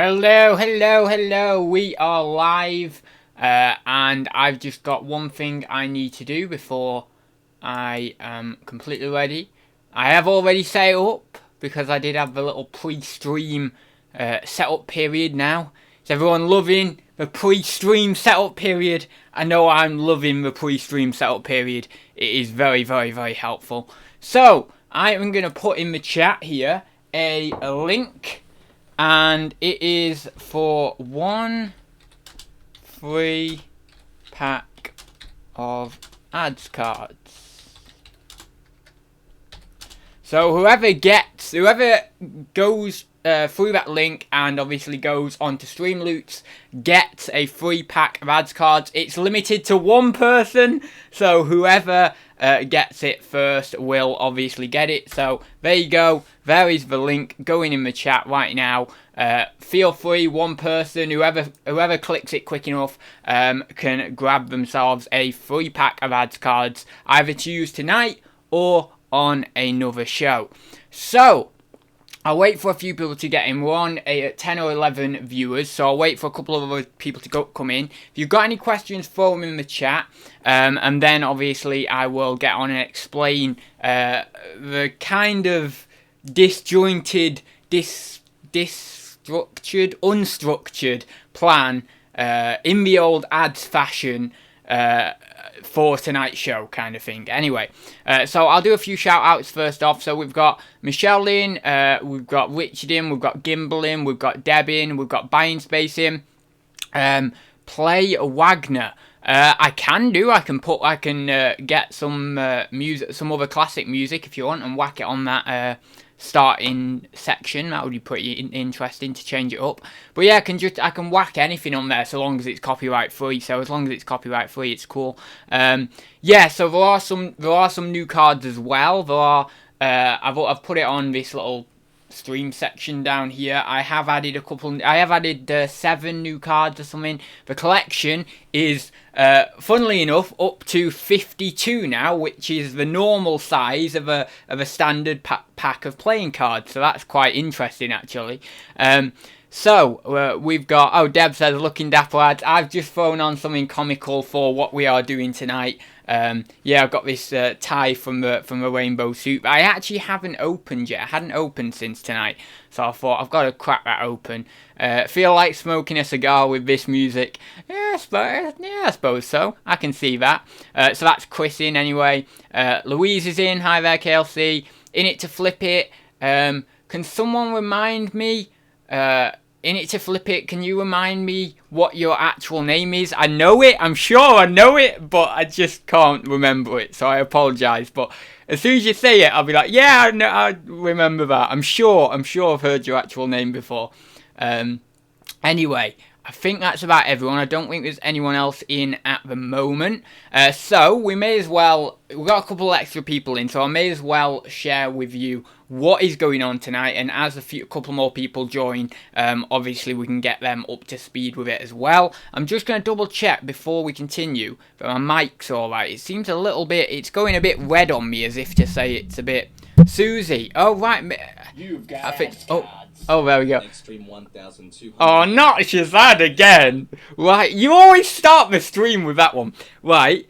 Hello, hello, hello. We are live, and I've just got one thing I need to do before I am completely ready. I have already set it up because I did have the little pre-stream setup period now. Is everyone loving the pre-stream setup period? I know I'm loving the pre-stream setup period. It is very, very, very helpful. So, I am going to put in the chat here a link, and it is for one free pack of Adz cards. So whoever goes through that link and obviously goes on to Streamloots gets a free pack of Adz cards. It's limited to one person, so whoever gets it first will obviously get it. So there you go. There is the link going in the chat right now. Feel free, one person, whoever clicks it quick enough, can grab themselves a free pack of Adz cards, either to use tonight or on another show. So I'll wait for a few people to get in. We're on 10 or 11 viewers, so I'll wait for a couple of other people to come in. If you've got any questions, throw them in the chat, and then obviously I will get on and explain the kind of disjointed, unstructured plan in the old Adz fashion for tonight's show kind of thing. Anyway, so I'll do a few shout outs first off. So we've got Michelle in, we've got Richard in, we've got Gimbal in, we've got Deb in, we've got Buying Space in, Play Wagner. I can get some music, some other classic music if you want, and whack it on that starting section. That would be pretty interesting to change it up. But yeah, I can whack anything on there so long as it's copyright free. So as long as it's copyright free, it's cool. Yeah, so there are some new cards as well. There are I've put it on this little stream section down here. I have added 7 new cards or something. The collection is funnily enough up to 52 now, which is the normal size of a standard pack of playing cards, so that's quite interesting actually. So we've got, Deb says, looking dapper Adz. I've just thrown on something comical for what we are doing tonight. Yeah, I've got this tie from the rainbow suit, but I actually haven't opened yet. I hadn't opened since tonight, so I thought I've got to crack that open. Feel like smoking a cigar with this music? Yeah, I suppose so. I can see that. So that's Chris in anyway. Louise is in. Hi there, KLC. In it to flip it. Can someone remind me? In it to flip it, can you remind me what your actual name is? I know it, I'm sure I know it, but I just can't remember it, so I apologise. But as soon as you say it, I'll be like, yeah, I remember that. I'm sure I've heard your actual name before. Anyway, I think that's about everyone. I don't think there's anyone else in at the moment. So we may as well, we've got a couple of extra people in, so I may as well share with you what is going on tonight, and as a couple more people join, obviously we can get them up to speed with it as well. I'm just going to double check before we continue that my mic's alright. It seems a little bit, it's going a bit red on me, as if to say it's a bit... Susie, oh right, you've got I think, oh, there we go. Extreme 1200. Oh, not Shazad again. Right, you always start the stream with that one. Right,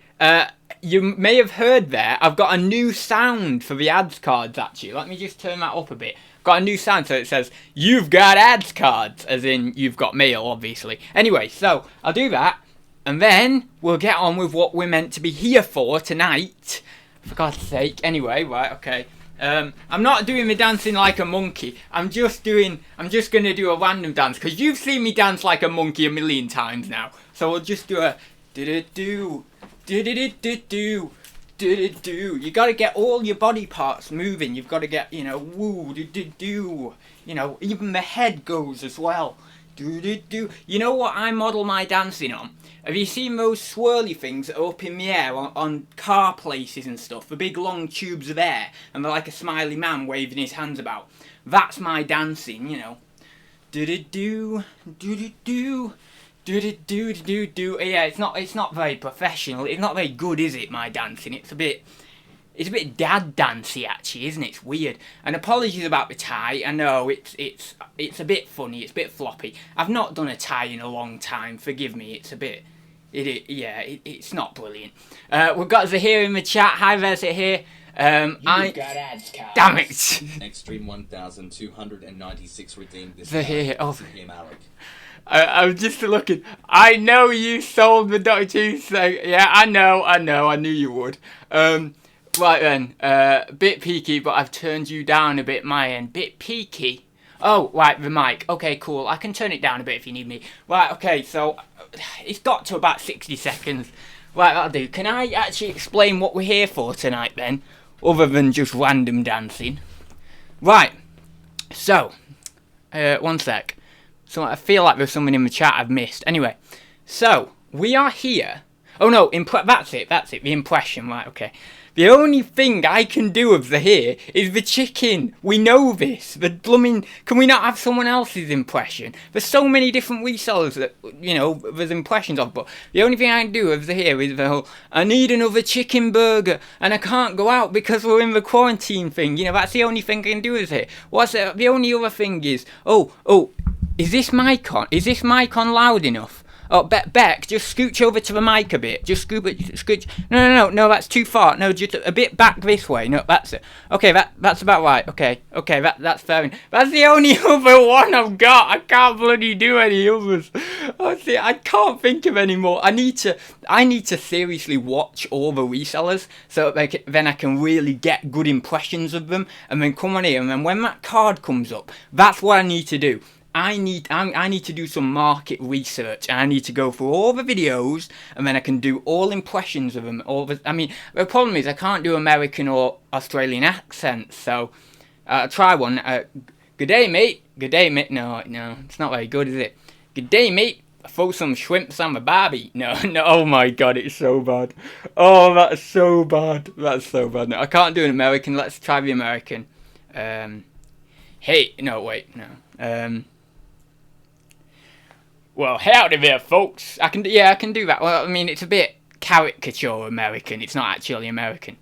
you may have heard there, I've got a new sound for the Adz cards, actually. Let me just turn that up a bit. Got a new sound, so it says, you've got Adz cards, as in, you've got mail, obviously. Anyway, so, I'll do that, and then we'll get on with what we're meant to be here for tonight. For God's sake. Anyway, right, okay. I'm not doing the dancing like a monkey. I'm just going to do a random dance, because you've seen me dance like a monkey a million times now. So we'll just do a do-do-do, do-do-do-do-do, do-do-do. You got to get all your body parts moving. You've got to get, woo, do-do-do. Even the head goes as well. Do-do-do. You know what I model my dancing on? Have you seen those swirly things that are up in the air on car places and stuff? The big long tubes of air, and they're like a smiley man waving his hands about. That's my dancing, Do-do-do, do-do-do, do-do-do-do-do. Yeah, it's not very professional. It's not very good, is it, my dancing? It's a bit... It's a bit dad dancey actually, isn't it? It's weird. And apologies about the tie. I know it's a bit funny. It's a bit floppy. I've not done a tie in a long time. Forgive me. It's a bit. It's not brilliant. We've got Zahir in the chat. Hi there, Zahir. You've got ads cards. Damn it. Extreme 1296 redeemed this Zahir. card to him, Alec. I was just looking. I know you sold the Doctor Who thing. Yeah, I know. I knew you would. Right then, bit peaky, but I've turned you down a bit my end. Bit peaky? Oh, right, the mic. Okay, cool. I can turn it down a bit if you need me. Right, okay, so it's got to about 60 seconds. Right, that'll do. Can I actually explain what we're here for tonight then? Other than just random dancing. Right, so, one sec. So I feel like there's someone in the chat I've missed. Anyway, so, we are here. Oh no, that's it, the impression, right, okay. The only thing I can do of the here is the chicken. We know this. The blooming... Can we not have someone else's impression? There's so many different resellers that, you know, there's impressions of, but the only thing I can do of the here is the whole, I need another chicken burger, and I can't go out because we're in the quarantine thing. You know, that's the only thing I can do is here. The only other thing is, is this mic on? Is this mic on loud enough? Oh, Beck, just scooch over to the mic a bit. Just scooch. No, that's too far. No, just a bit back this way. No, that's it. Okay, that's about right. Okay, that's fair enough. That's the only other one I've got. I can't bloody do any others. Honestly, I can't think of any more. I need to seriously watch all the resellers so that then I can really get good impressions of them, and then come on here, and then when that card comes up, that's what I need to do. I need to do some market research, and I need to go through all the videos, and then I can do all impressions of them. The problem is I can't do American or Australian accents, so I'll try one. Good day, mate. Good day, mate. No, it's not very good, is it? Good day, mate. I throw some shrimps on my barbie. No, oh my god, it's so bad. Oh, that's so bad. No, I can't do an American. Let's try the American. Hey, no, wait, no. Well, howdy there, folks. I can do that. Well, I mean, it's a bit caricature American. It's not actually American.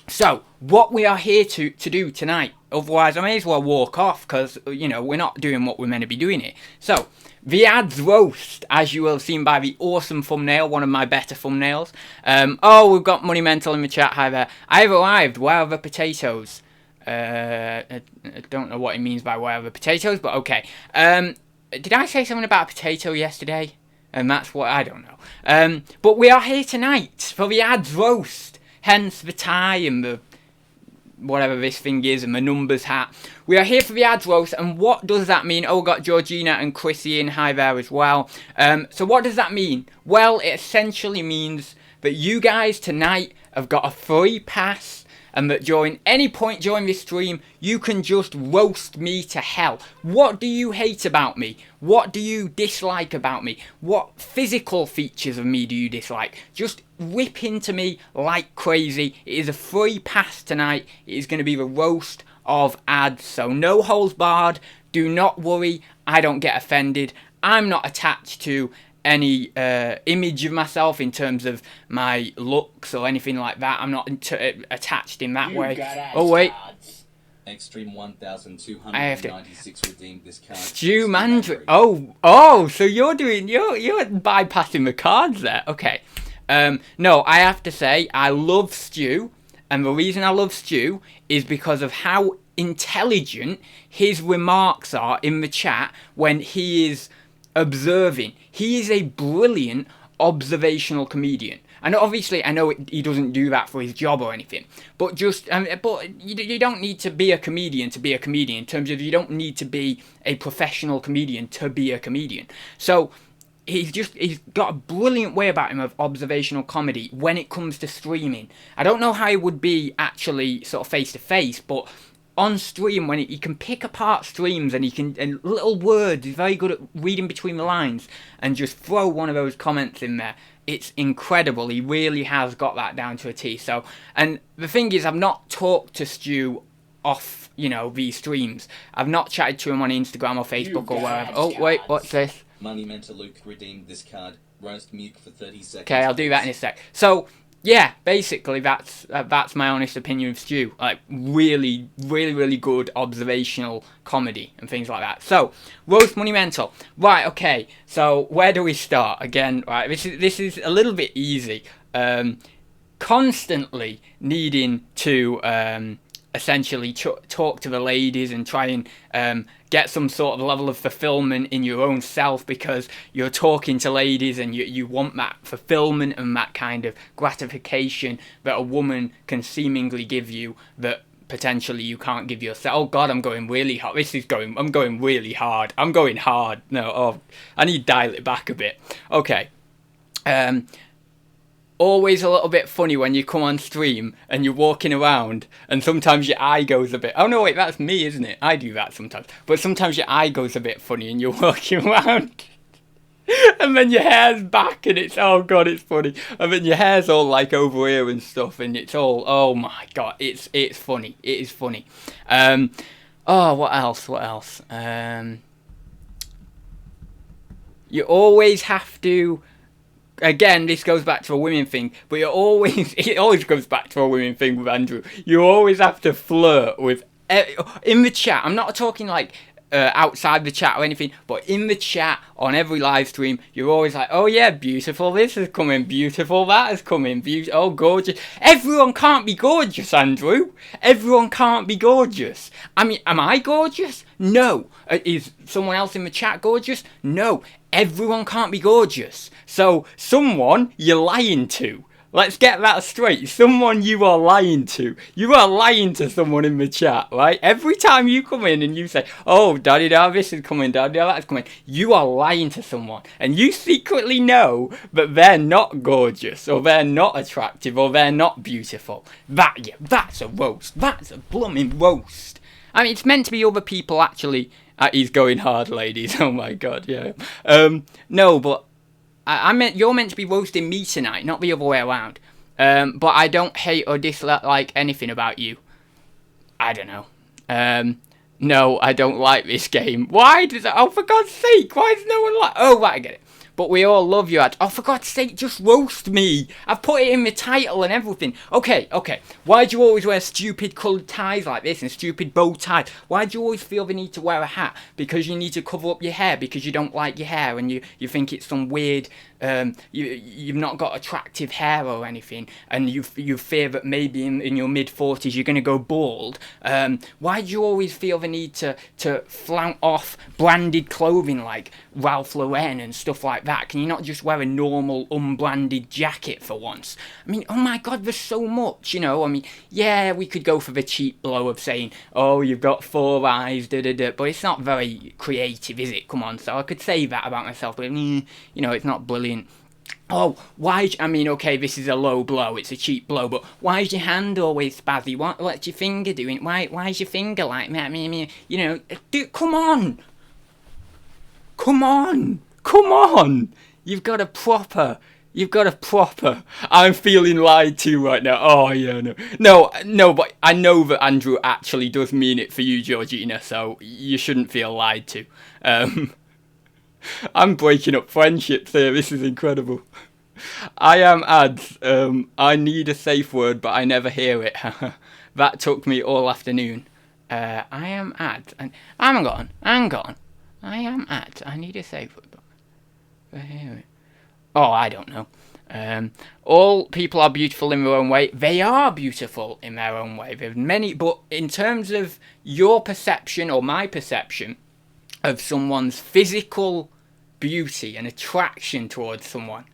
So, what we are here to do tonight, otherwise I may as well walk off, because, you know, we're not doing what we're meant to be doing here. So, the Adz Roast, as you will have seen by the awesome thumbnail, one of my better thumbnails. We've got Money Mental in the chat, hi there. I've arrived, where are the potatoes? I don't know what he means by where are the potatoes, but okay. Did I say something about a potato yesterday? And that's what, I don't know. But we are here tonight for the Adz Roast. Hence the tie and the whatever this thing is and the numbers hat. We are here for the Adz Roast, and what does that mean? Oh, we've got Georgina and Chrissy in, hi there as well. So what does that mean? Well, it essentially means that you guys tonight have got a free pass, and that during any point during this stream, you can just roast me to hell. What do you hate about me? What do you dislike about me? What physical features of me do you dislike? Just rip into me like crazy. It is a free pass tonight. It is going to be the roast of Adz. So no holds barred. Do not worry. I don't get offended. I'm not attached to any image of myself in terms of my looks or anything like that. I'm not attached in that way. Oh wait, Extreme 1296 redeemed this card. Stu Mandrick. Oh, so you're bypassing the cards there. Okay. No, I have to say I love Stu, and the reason I love Stu is because of how intelligent his remarks are in the chat when he is observing. He is a brilliant observational comedian, and obviously I know he doesn't do that for his job or anything, but you don't need to be a comedian to be a comedian, in terms of you don't need to be a professional comedian to be a comedian. So he's got a brilliant way about him of observational comedy when it comes to streaming. I don't know how he would be actually sort of face to face, but on stream, when he can pick apart streams and little words, he's very good at reading between the lines and just throw one of those comments in there. It's incredible. He really has got that down to a T. So, and the thing is, I've not talked to Stu off, these streams. I've not chatted to him on Instagram or Facebook or wherever. Oh, wait, what's this? Money Mental Luke redeemed this card. Roast Muke for 30 seconds. Okay, I'll do that in a sec. So, yeah, basically that's my honest opinion of Stu. Like really, really, really good observational comedy and things like that. So Roast Monumental. Right, okay. So where do we start? Again, right. This is a little bit easy. Constantly needing to essentially talk to the ladies and try and get some sort of level of fulfillment in your own self, because you're talking to ladies and you want that fulfillment and that kind of gratification that a woman can seemingly give you that potentially you can't give yourself. Oh God, I'm going really hard. I'm going really hard. I'm going hard. No, I need to dial it back a bit. Okay. Always a little bit funny when you come on stream and you're walking around and sometimes your eye goes a bit... Oh no, wait, that's me, isn't it? I do that sometimes. But sometimes your eye goes a bit funny and you're walking around and then your hair's back and it's... Oh God, it's funny. And then your hair's all like over here and stuff and it's all... Oh my God, it's funny. It is funny. What else? You always have to... Again, this goes back to a women thing, but it always goes back to a women thing with Andrew. You always have to flirt with, in the chat. I'm not talking like outside the chat or anything, but in the chat on every live stream, you're always like, oh yeah, beautiful, this is coming, beautiful, that is coming, oh gorgeous. Everyone can't be gorgeous, Andrew. Everyone can't be gorgeous. I mean, am I gorgeous? No. Is someone else in the chat gorgeous? No. Everyone can't be gorgeous. So, someone you're lying to. Let's get that straight. Someone you are lying to. You are lying to someone in the chat, right? Every time you come in and you say, oh, da-di-da, this is coming, da-di-da, that's coming, you are lying to someone. And you secretly know that they're not gorgeous, or they're not attractive, or they're not beautiful. That's a roast. That's a blooming roast. I mean, it's meant to be other people actually... he's going hard, ladies. Oh my God, yeah. No, but I meant you're meant to be roasting me tonight, not the other way around. But I don't hate or dislike anything about you. I don't know. No, I don't like this game. Why does oh, for God's sake, why does no one like... Oh, right, I get it. But we all love you, Adz. Oh, for God's sake, just roast me. I've put it in the title and everything. Okay. Why do you always wear stupid coloured ties like this and stupid bow ties? Why do you always feel the need to wear a hat? Because you need to cover up your hair, because you don't like your hair and you think it's some weird... you've not got attractive hair or anything, and you fear that maybe in your mid-40s you're going to go bald. Why do you always feel the need to flaunt off branded clothing like Ralph Lauren and stuff like that? Can you not just wear a normal unbranded jacket for once? I mean, oh my God, there's so much, you know. I mean, yeah, we could go for the cheap blow of saying, oh, you've got 4 eyes, but it's not very creative, is it? Come on, so I could say that about myself, but you know, it's not brilliant. Oh, I mean, okay, this is a low blow, it's a cheap blow, but why is your hand always spazzy? What's your finger doing? Why is your finger like that? You know, come on! You've got a proper... I'm feeling lied to right now. Oh, yeah, no, but I know that Andrew actually does mean it for you, Georgina, so you shouldn't feel lied to. I'm breaking up friendships here. This is incredible. I am Adz. I need a safe word, but I never hear it. That took me all afternoon. I am Adz. And hang on. I am Adz. I need a safe word, but I hear it. Oh, I don't know. All people are beautiful in their own way. They are beautiful in their own way. There's many, but in terms of your perception or my perception of someone's physical beauty and attraction towards someone,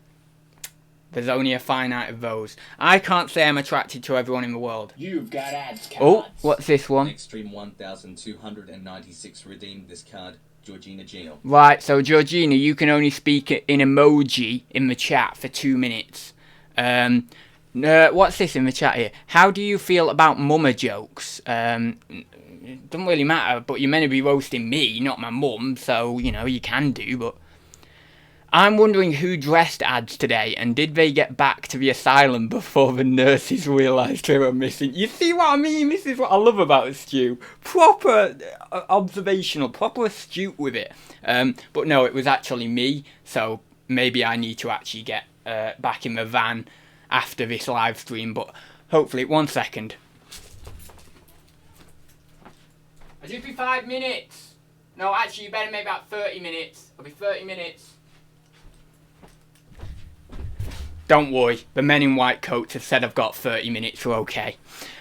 there's only a finite of those. I can't say I'm attracted to everyone in the world. You've got Adz cards. Oh, what's this one? Extreme 1296 redeemed this card. Georgina Gino. Right, so Georgina, you can only speak in emoji in the chat for 2 minutes. What's this in the chat here? How do you feel about mumma jokes? It doesn't really matter, but you're meant to be roasting me, not my mum, so, you know, you can do, but... I'm wondering who dressed Adz today, and did they get back to the asylum before the nurses realised they were missing? You see what I mean? This is what I love about Stu. Proper observational, proper astute with it. But no, it was actually me, so maybe I need to actually get back in the van after this live stream, but hopefully, 1 second. I'll just be 5 minutes. No, actually, you better make about 30 minutes. It'll be 30 minutes. Don't worry, the men in white coats have said I've got 30 minutes, we're okay.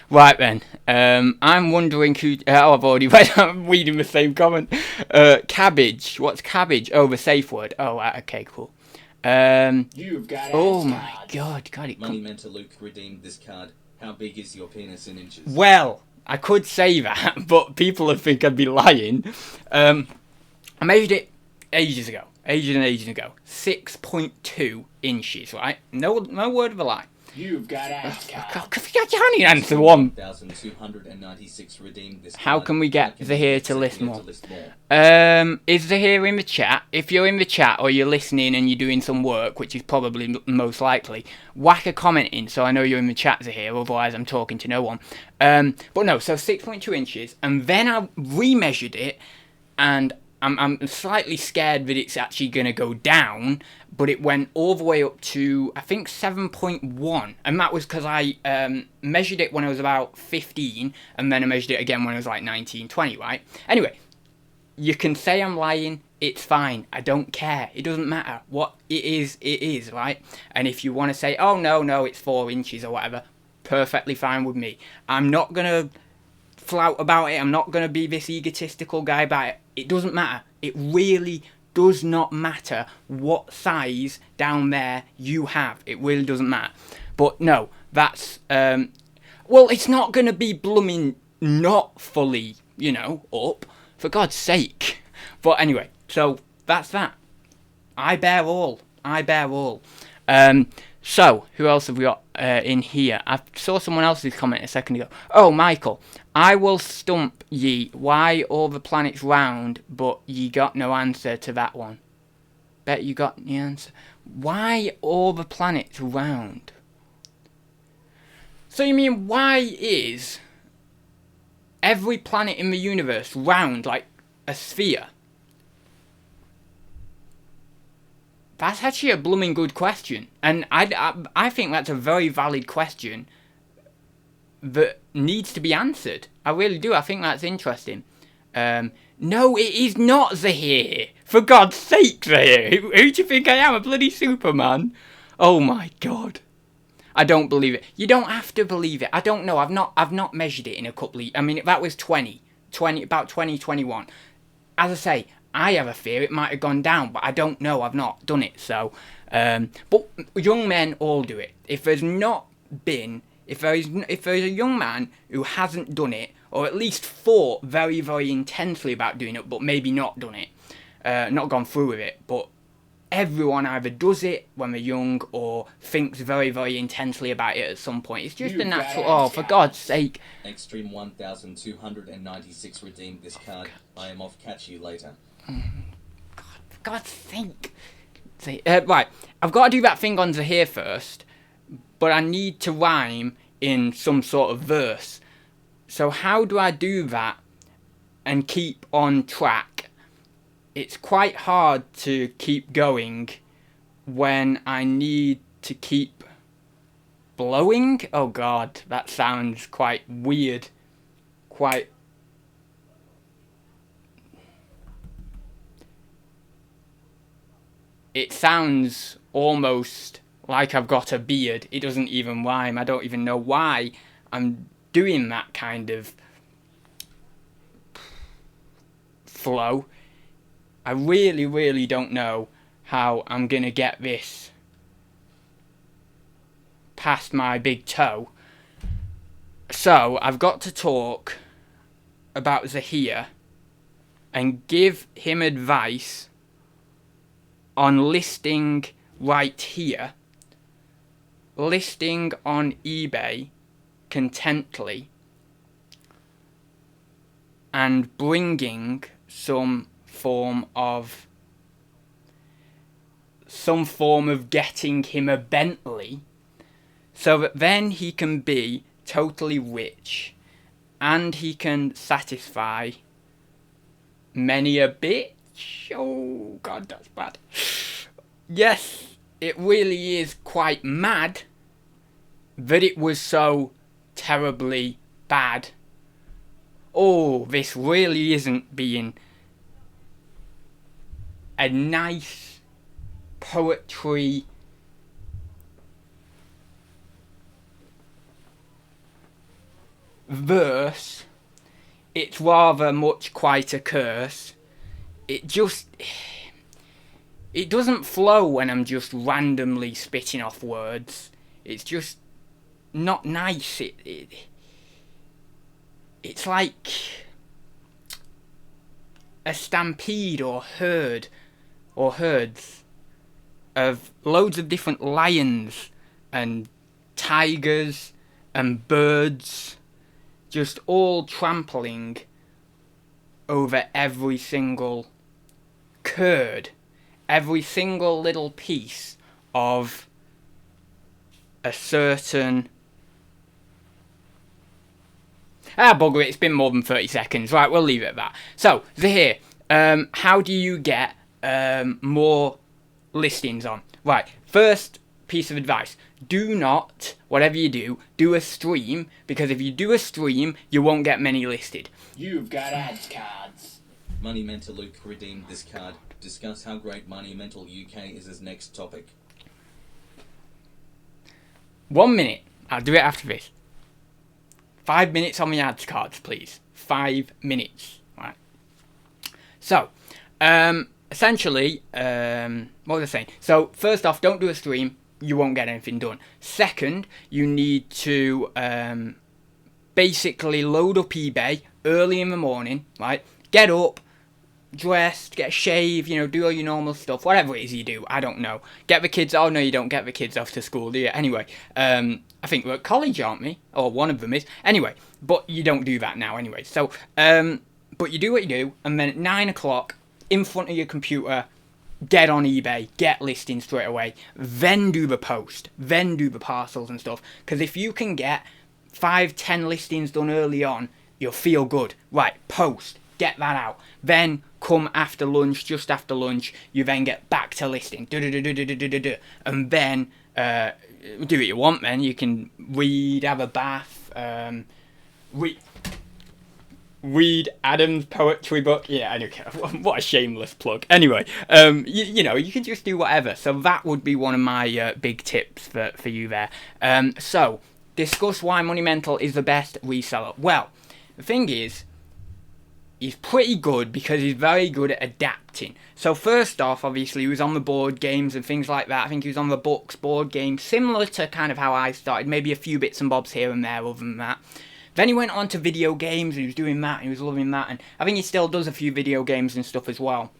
Right then, I'm wondering who... oh, I've already read, I'm reading the same comment. Cabbage, what's cabbage? Oh, the safe word. Oh, right, okay, cool. You've got oh my god, it Money Mentor Luke redeemed this card. How big is your penis in inches? Well, I could say that, but people would think I'd be lying. I measured it ages ago. 6.2 inches, right? No word of a lie. You've got Adz I can't even answer one. 1,296 redeemed this card. How can we get Zahir to list more? Is Zahir in the chat? If you're in the chat or you're listening and you're doing some work, which is probably most likely, whack a comment in so I know you're in the chat, Zahir, otherwise I'm talking to no one. But no, so 6.2 inches, and then I remeasured it, and I'm slightly scared that it's actually going to go down, but it went all the way up to, I think, 7.1. And that was because I measured it when I was about 15, and then I measured it again when I was like 19, 20, right? Anyway, you can say I'm lying, it's fine. I don't care. It doesn't matter. What it is, right? And if you want to say, oh, no, it's 4 inches or whatever, perfectly fine with me. I'm not going to flout about it. I'm not going to be this egotistical guy about it. It doesn't matter. It really does not matter what size down there you have. It really doesn't matter. But no, that's well, it's not going to be blooming not fully, up, for God's sake. But anyway, so that's that. I bear all. So, who else have we got in here? I saw someone else's comment a second ago. Oh, Michael. I will stump ye why all the planets round, but ye got no answer to that one. Bet you got the answer. Why all the planets round? So you mean, why is every planet in the universe round like a sphere? That's actually a blooming good question, and I think that's a very valid question that needs to be answered. I really do. I think that's interesting. No, it is not Zahir. For God's sake, Zahir. Who do you think I am? A bloody Superman? Oh my God. I don't believe it. You don't have to believe it. I don't know. I've not measured it in a couple of... I mean, that was about 2021. As I say, I have a fear it might have gone down, but I don't know. I've not done it. So, but young men all do it. If there's a young man who hasn't done it, or at least thought very, very intensely about doing it, but maybe not done it, not gone through with it, but everyone either does it when they're young or thinks very, very intensely about it at some point. It's just a natural... Oh, for God's sake. Extreme 1,296 redeemed this card. I am off. Catch you later. God, for God's sake. Right, I've got to do that thing on Zahir first, but I need to rhyme in some sort of verse. So how do I do that and keep on track? It's quite hard to keep going when I need to keep blowing. Oh God, that sounds quite weird. It sounds almost like I've got a beard. It doesn't even rhyme. I don't even know why I'm doing that kind of flow. I really, really don't know how I'm going to get this past my big toe. So, I've got to talk about Zahir and give him advice on listing right here, listing on eBay contently, and bringing some form of getting him a Bentley so that then he can be totally rich and he can satisfy many a bitch. Oh God, that's bad. Yes, it really is quite mad that it was so terribly bad. Oh, this really isn't being a nice poetry verse. It's rather much quite a curse. It doesn't flow when I'm just randomly spitting off words. It's just not nice. It's like a stampede or herd or herds of loads of different lions and tigers and birds just all trampling over every single curd, every single little piece of a certain... bugger it, it's been more than 30 seconds. Right, we'll leave it at that. So, Zahir, how do you get more listings on? Right, first piece of advice. Do not, whatever you do a stream, because if you do a stream, you won't get many listed. You've got ads cards. Money Mental Luke redeemed this card. Discuss how great Money Mental UK is his next topic. 1 minute. I'll do it after this. 5 minutes on the ads cards, please. 5 minutes. Right. So, essentially, what was I saying? So, first off, don't do a stream. You won't get anything done. Second, you need to basically load up eBay early in the morning, right? Get up, dressed, get a shave, do all your normal stuff, whatever it is you do, I don't know. Get the kids, oh no, you don't get the kids off to school, do you? Anyway, I think we're at college, aren't we? Or one of them is. Anyway, but you don't do that now anyway. So, but you do what you do, and then at 9 o'clock, in front of your computer, get on eBay, get listings straight away, then do the post, then do the parcels and stuff. Because if you can get 5-10 listings done early on, you'll feel good. Right, post, get that out. Then come after lunch, just after lunch, you then get back to listing. And then do what you want then. You can read, have a bath, read Adam's poetry book. Yeah, I don't care. What a shameless plug. Anyway, you can just do whatever. So that would be one of my big tips for you there. So, discuss why Money Mental is the best reseller. Well, the thing is, he's pretty good because he's very good at adapting. So first off, obviously, he was on the board games and things like that. I think he was on the books, board games, similar to kind of how I started. Maybe a few bits and bobs here and there other than that. Then he went on to video games, and he was doing that, and he was loving that, and I think he still does a few video games and stuff as well.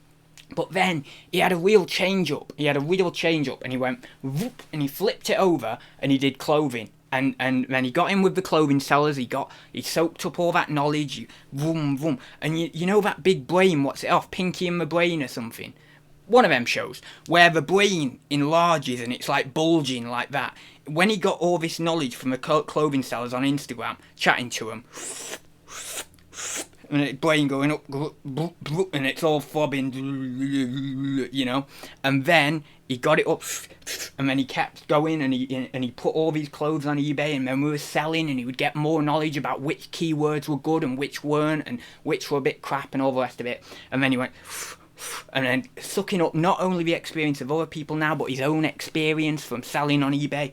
But then, he had a real change-up. And he went, whoop, and he flipped it over, and he did clothing. And then he got in with the clothing sellers, he soaked up all that knowledge, vroom, vroom. And you know that big brain, what's it off, Pinky and the Brain or something? One of them shows, where the brain enlarges and it's like bulging like that. When he got all this knowledge from the clothing sellers on Instagram, chatting to them, and the brain going up, and it's all throbbing, and then he got it up, and then he kept going, and he put all these clothes on eBay, and then we were selling, and he would get more knowledge about which keywords were good and which weren't, and which were a bit crap, and all the rest of it. And then he went, and then sucking up not only the experience of other people now, but his own experience from selling on eBay.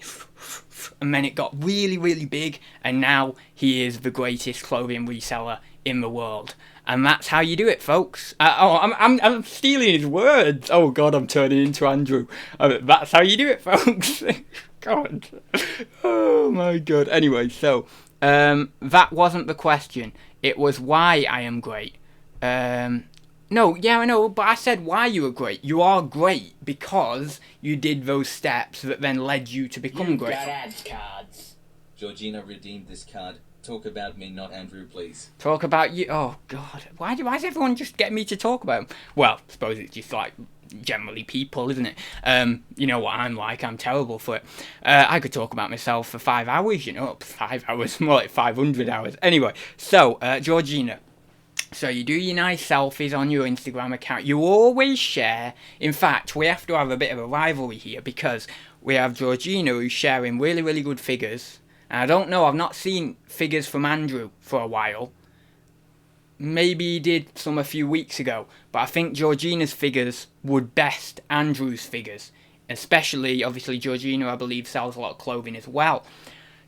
And then it got really, really big, and now he is the greatest clothing reseller in the world. And that's how you do it, folks. I'm stealing his words. Oh God, I'm turning into Andrew. That's how you do it, folks. God. Oh my God. Anyway, so that wasn't the question. It was why I am great. No, yeah, I know, but I said why you were great. You are great because you did those steps that then led you to become great. You've got ads cards. Georgina redeemed this card. Talk about me, not Andrew, please. Talk about you? Oh, God. Why does everyone just get me to talk about him? Well, I suppose it's just like generally people, isn't it? You know what I'm like. I'm terrible for it. I could talk about myself for 5 hours, 5 hours, more like 500 hours. Anyway, so, Georgina. So you do your nice selfies on your Instagram account. You always share. In fact, we have to have a bit of a rivalry here because we have Georgina who's sharing really, really good figures. And I don't know, I've not seen figures from Andrew for a while. Maybe he did some a few weeks ago. But I think Georgina's figures would best Andrew's figures. Especially, obviously, Georgina, I believe, sells a lot of clothing as well.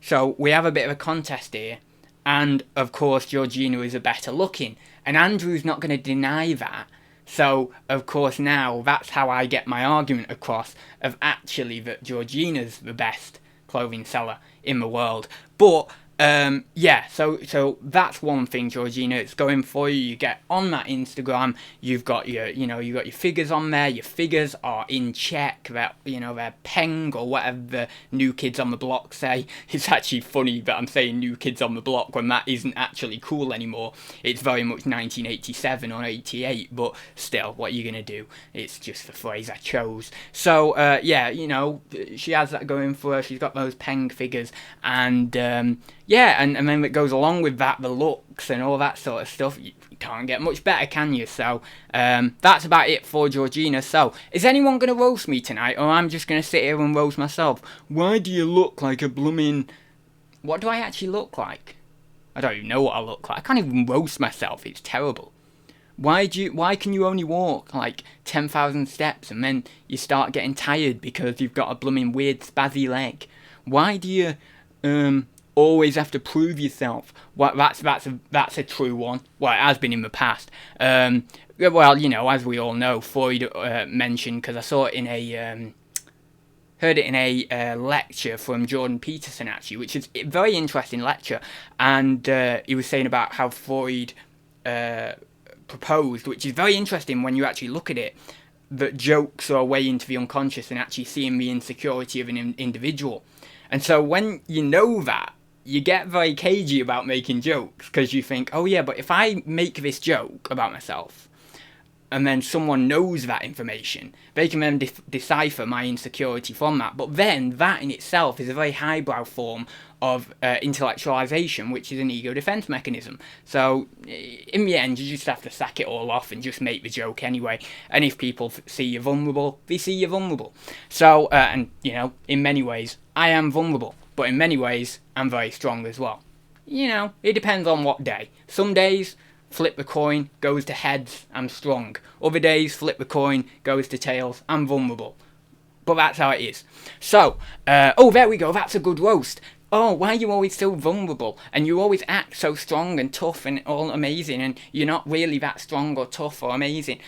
So we have a bit of a contest here. And, of course, Georgina is a better looking. And Andrew's not going to deny that. So, of course, now that's how I get my argument across of actually that Georgina's the best clothing seller in the world. But, yeah, so that's one thing, Georgina. It's going for you. You get on that Instagram. You've got you've got your figures on there. Your figures are in check. They're peng or whatever the new kids on the block say. It's actually funny that I'm saying new kids on the block when that isn't actually cool anymore. It's very much 1987 or 88, but still, what are you gonna do? It's just the phrase I chose. So, yeah, she has that going for her. She's got those peng figures, and yeah, and then it goes along with that, the looks and all that sort of stuff. You can't get much better, can you? So, that's about it for Georgina. So, is anyone going to roast me tonight, or I'm just going to sit here and roast myself? Why do you look like a blooming... What do I actually look like? I don't even know what I look like. I can't even roast myself. It's terrible. Why can you only walk like 10,000 steps and then you start getting tired because you've got a blooming weird spazzy leg? Why do you... always have to prove yourself? Well, that's a true one. Well, it has been in the past. Well, as we all know, Freud mentioned, because I saw it in a heard it in a lecture from Jordan Peterson actually, which is a very interesting lecture, and he was saying about how Freud proposed, which is very interesting when you actually look at it, that jokes are a way into the unconscious and actually seeing the insecurity of an individual. And so when you know that, you get very cagey about making jokes, because you think, oh yeah, but if I make this joke about myself, and then someone knows that information, they can then decipher my insecurity from that. But then, that in itself is a very highbrow form of intellectualization, which is an ego defense mechanism. So, in the end, you just have to sack it all off and just make the joke anyway. And if people see you vulnerable, they see you vulnerable. So, and, in many ways, I am vulnerable. But in many ways, I'm very strong as well. It depends on what day. Some days, flip the coin, goes to heads, I'm strong. Other days, flip the coin, goes to tails, I'm vulnerable. But that's how it is. So, oh, there we go, that's a good roast. Oh, why are you always so vulnerable? And you always act so strong and tough and all amazing, and you're not really that strong or tough or amazing.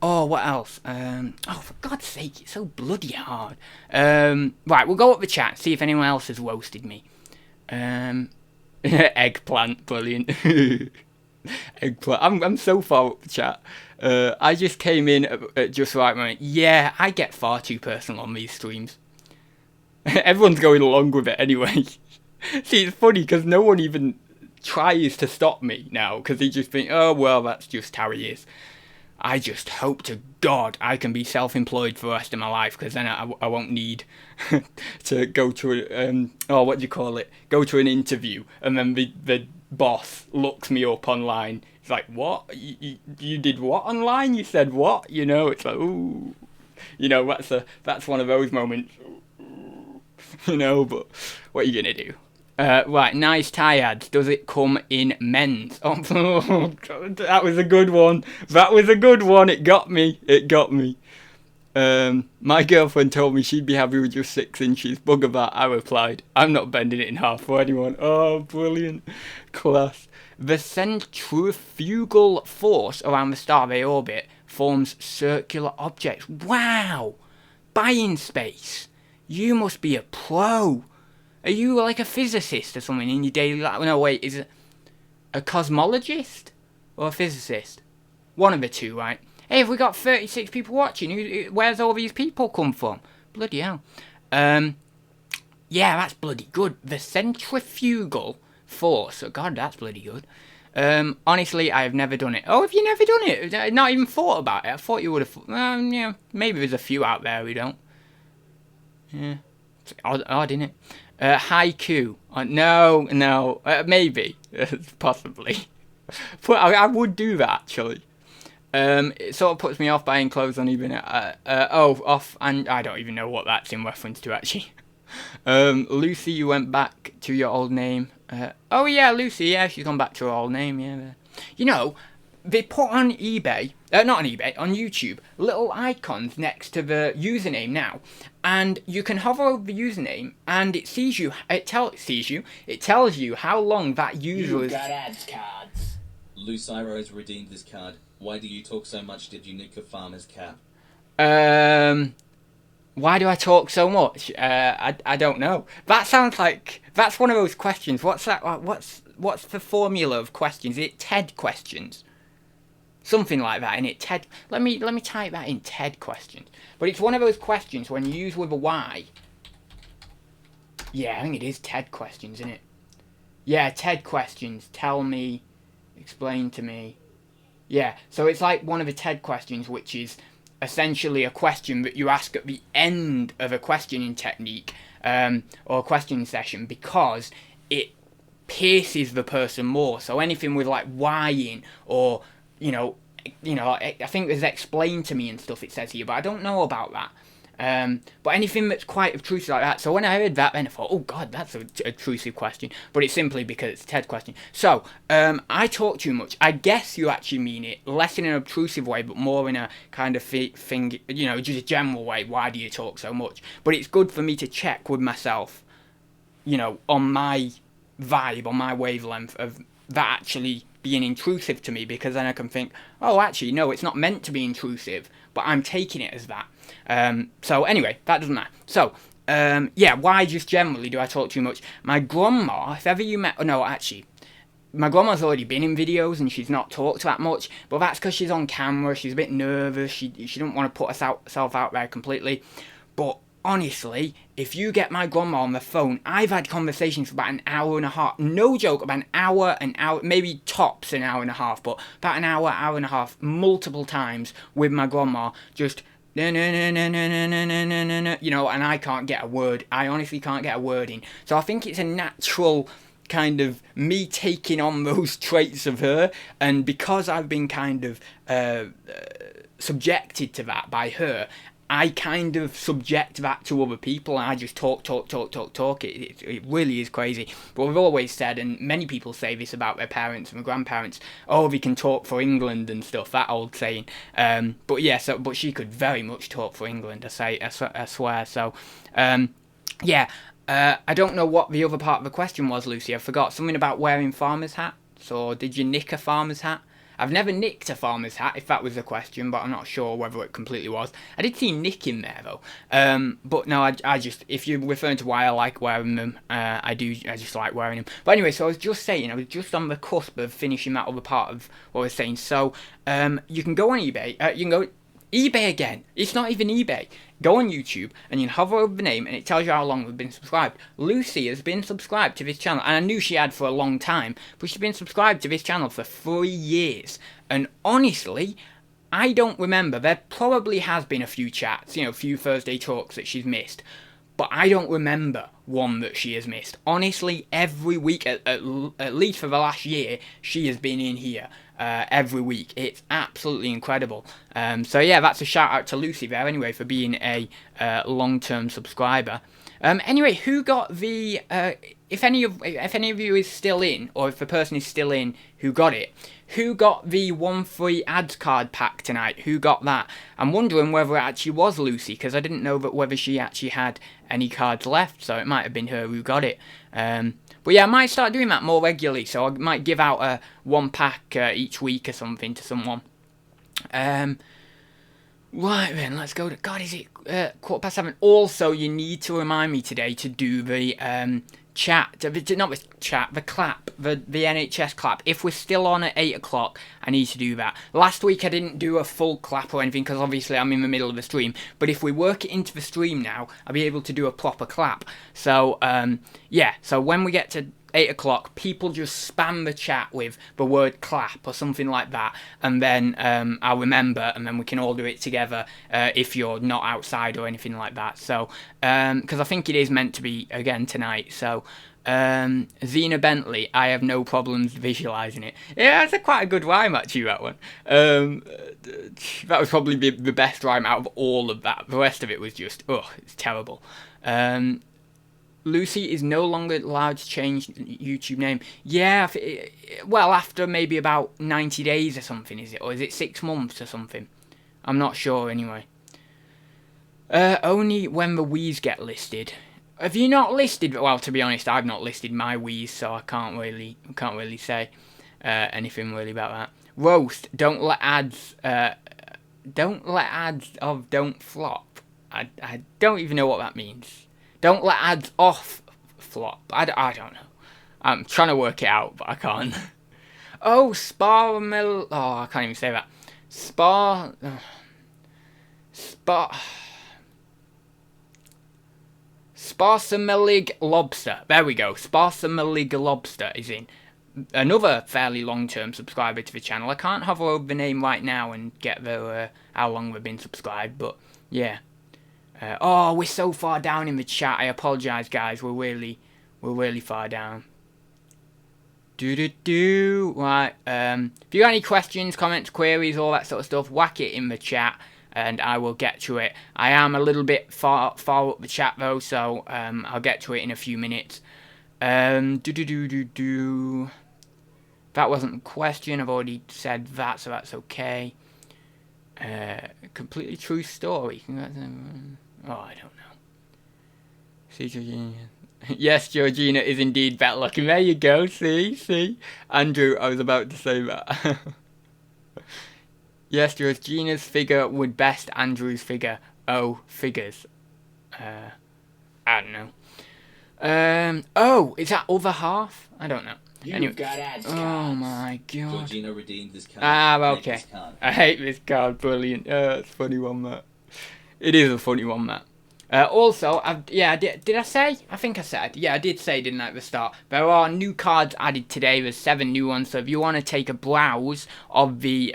Oh, what else? Oh, for God's sake, it's so bloody hard. Right, we'll go up the chat, see if anyone else has roasted me. Eggplant, brilliant. Eggplant. I'm so far up the chat. I just came in at just the right moment. Yeah, I get far too personal on these streams. Everyone's going along with it anyway. See, it's funny because no one even tries to stop me now, because they just think, oh, well, that's just how he is. I just hope to God I can be self-employed for the rest of my life, because then I won't need to go to go to an interview, and then the boss looks me up online. It's like, what? You did what online? You said what? It's like, ooh. That's one of those moments. But what are you going to do? Right, nice tie ads. Does it come in men's? Oh, God, that was a good one. It got me. My girlfriend told me she'd be happy with just 6 inches. Bugger that, I replied. I'm not bending it in half for anyone. Oh, brilliant. Class. The centrifugal force around the star they orbit forms circular objects. Wow! Buying space. You must be a pro. Are you like a physicist or something in your daily life? No, wait, is it a cosmologist or a physicist? One of the two, right? Hey, have we got 36 people watching? Where's all these people come from? Bloody hell. Yeah, that's bloody good. The centrifugal force. Oh, God, that's bloody good. Honestly, I have never done it. Oh, have you never done it? Not even thought about it. I thought you would have. Yeah, maybe there's a few out there who don't. Yeah, it's odd, isn't it? Haiku. No, maybe. Possibly. But I would do that, actually. It sort of puts me off buying clothes on eBay. Off, and I don't even know what that's in reference to, actually. Lucy, you went back to your old name. Oh yeah, Lucy, yeah, she's gone back to her old name, yeah. You know, they put on eBay, not on eBay, on YouTube, little icons next to the username now. And you can hover over the username, and it tells you how long that user You've is. got ads cards. Luciro has redeemed this card. Why do you talk so much? Did you nick a farmer's cat? Why do I talk so much? I don't know. That sounds like, that's one of those questions. What's that? What's the formula of questions? Is it TED questions? Something like that, innit? TED. Let me type that in, TED questions. But it's one of those questions when you use with a Y. Yeah, I think it is TED questions, isn't it? Yeah, TED questions. Tell me, explain to me. Yeah, so it's like one of the TED questions, which is essentially a question that you ask at the end of a questioning technique or a questioning session, because it pierces the person more. So anything with like whying or I think there's explain to me and stuff it says here, but I don't know about that. But anything that's quite obtrusive like that. So when I heard that, then I thought, oh god, that's an obtrusive question. But it's simply because it's a TED question. So I talk too much. I guess you actually mean it less in an obtrusive way, but more in a kind of thing, just a general way. Why do you talk so much? But it's good for me to check with myself, on my vibe, on my wavelength of that actually being intrusive to me, because then I can think, oh, actually, no, it's not meant to be intrusive, but I'm taking it as that. So anyway, that doesn't matter. So, why just generally do I talk too much? My grandma, if ever you met, my grandma's already been in videos and she's not talked that much, but that's because she's on camera, she's a bit nervous, she doesn't want to put herself out there completely. But honestly, if you get my grandma on the phone, I've had conversations for about an hour and a half. No joke, about an hour, maybe tops an hour and a half, but about an hour and a half, multiple times with my grandma, just and I can't get a word. I honestly can't get a word in. So I think it's a natural kind of me taking on those traits of her, and because I've been kind of subjected to that by her, I kind of subject that to other people, and I just talk. It really is crazy. But we've always said, and many people say this about their parents and grandparents, oh, they can talk for England and stuff, that old saying. But she could very much talk for England, I swear. So, I don't know what the other part of the question was, Lucy. I forgot. Something about wearing farmer's hats, or did you nick a farmer's hat? I've never nicked a farmer's hat, if that was the question, but I'm not sure whether it completely was. I did see nick in there, though. But no, I just, if you're referring to why I like wearing them, I just like wearing them. But anyway, so I was just saying, I was just on the cusp of finishing that other part of what I was saying. So, you can go on eBay, eBay again. It's not even eBay. Go on YouTube and you can hover over the name and it tells you how long we've been subscribed. Lucy has been subscribed to this channel, and I knew she had for a long time, but she's been subscribed to this channel for 3 years. And honestly, I don't remember. There probably has been a few chats, a few Thursday talks that she's missed, but I don't remember one that she has missed. Honestly, every week, at least for the last year, she has been in here. Every week. It's absolutely incredible. So yeah, that's a shout out to Lucy there anyway for being a long-term subscriber. Anyway, who got the if any of you is still in, or if the person is still in who got it, who got the 1 free ads card pack tonight? Who got that? I'm wondering whether it actually was Lucy, because I didn't know whether she actually had any cards left, so it might have been her who got it. But yeah, I might start doing that more regularly, so I might give out a 1 pack each week or something to someone. Right then, let's go to, God, is it 7:15? Also, you need to remind me today to do the the clap, the NHS clap. If we're still on at 8 o'clock, I need to do that. Last week I didn't do a full clap or anything because obviously I'm in the middle of the stream. But if we work it into the stream now, I'll be able to do a proper clap. So, so when we get to 8 o'clock, people just spam the chat with the word clap or something like that, and then I'll remember, and then we can all do it together if you're not outside or anything like that. So, because I think it is meant to be again tonight. So, Zena Bentley, I have no problems visualising it. Yeah, that's quite a good rhyme actually, that one. That was probably the best rhyme out of all of that. The rest of it was just, it's terrible. Lucy is no longer allowed to change YouTube name. Yeah, well, after maybe about 90 days or something, is it? Or is it 6 months or something? I'm not sure anyway. Only when the Wii's get listed. Have you not listed? Well, to be honest, I've not listed my Wii's, so I can't really say anything really about that. Roast, don't let ads don't flop. I don't even know what that means. Don't let ads off flop. I don't know. I'm trying to work it out, but I can't. Oh, Sparmil. Oh, I can't even say that. Sparsamelig Lobster. There we go. Sparsamelig Lobster is in. Another fairly long-term subscriber to the channel. I can't hover over the name right now and get the how long they've been subscribed, but yeah. We're so far down in the chat. I apologise, guys. We're really far down. Right. If you got any questions, comments, queries, all that sort of stuff, whack it in the chat, and I will get to it. I am a little bit far up the chat though, so I'll get to it in a few minutes. That wasn't a question. I've already said that, so that's okay. Completely true story. I don't know. See, Georgina. Yes, Georgina is indeed better looking. There you go. See. Andrew, I was about to say that. Yes, Georgina's figure would best Andrew's figure. Oh, figures. I don't know. Is that other half? I don't know. You've got ads cards. Oh my god. Georgina redeemed this card. Okay. I hate this card. Brilliant. It's a funny one, that. It is a funny one, that. Also, did I say? I think I said. Yeah, I did say, didn't I, at the start. There are new cards added today. There's 7 new ones. So if you want to take a browse of the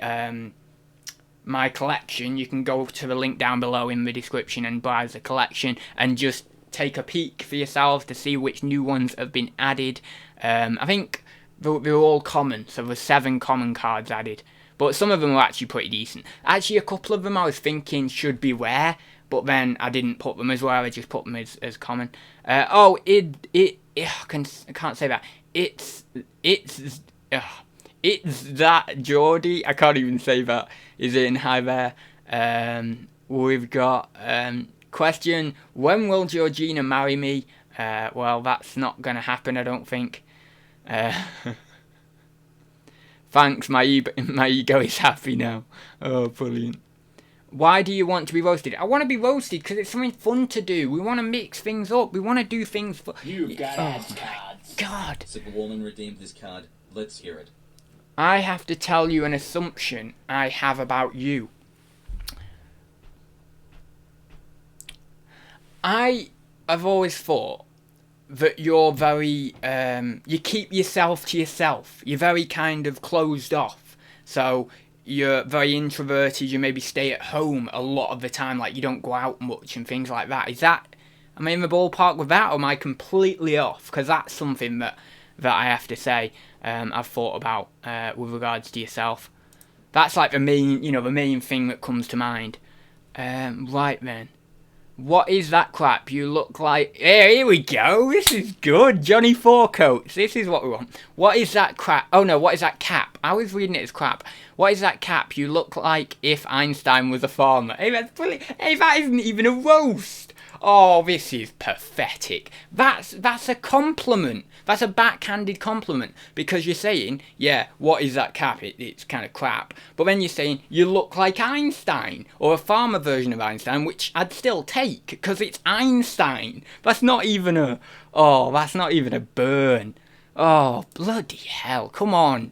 my collection, you can go to the link down below in the description and browse the collection and just take a peek for yourselves to see which new ones have been added. I think they're all common, so there's 7 common cards added. But some of them are actually pretty decent. Actually, a couple of them I was thinking should be rare, but then I didn't put them as rare, I just put them as common. I can't say that. It's that Geordie, I can't even say that, is in. Hi there. We've got question, when will Georgina marry me? Well, that's not going to happen, I don't think. Thanks, my ego is happy now. Oh, brilliant. Why do you want to be roasted? I want to be roasted because it's something fun to do. We want to mix things up. We want to do things for... You've got ads cards. God. Superwoman redeemed this card. Let's hear it. I have to tell you an assumption I have about you. I have always thought that you're very, you keep yourself to yourself. You're very kind of closed off. So you're very introverted. You maybe stay at home a lot of the time. Like you don't go out much and things like that. Am I in the ballpark with that, or am I completely off? Because that's something that I have to say I've thought about with regards to yourself. That's like the main thing that comes to mind. Right then. What is that crap? You look like... Here we go. This is good. Johnny Fourcoats. This is what we want. What is that crap? Oh no, what is that cap? I was reading it as crap. What is that cap? You look like if Einstein was a farmer. Hey, that's brilliant. Hey, that isn't even a roast. Oh, this is pathetic. That's a compliment. That's a backhanded compliment. Because you're saying, yeah, what is that cap? It's kind of crap. But then you're saying, you look like Einstein. Or a farmer version of Einstein, which I'd still take. Because it's Einstein. That's not even a burn. Oh, bloody hell. Come on.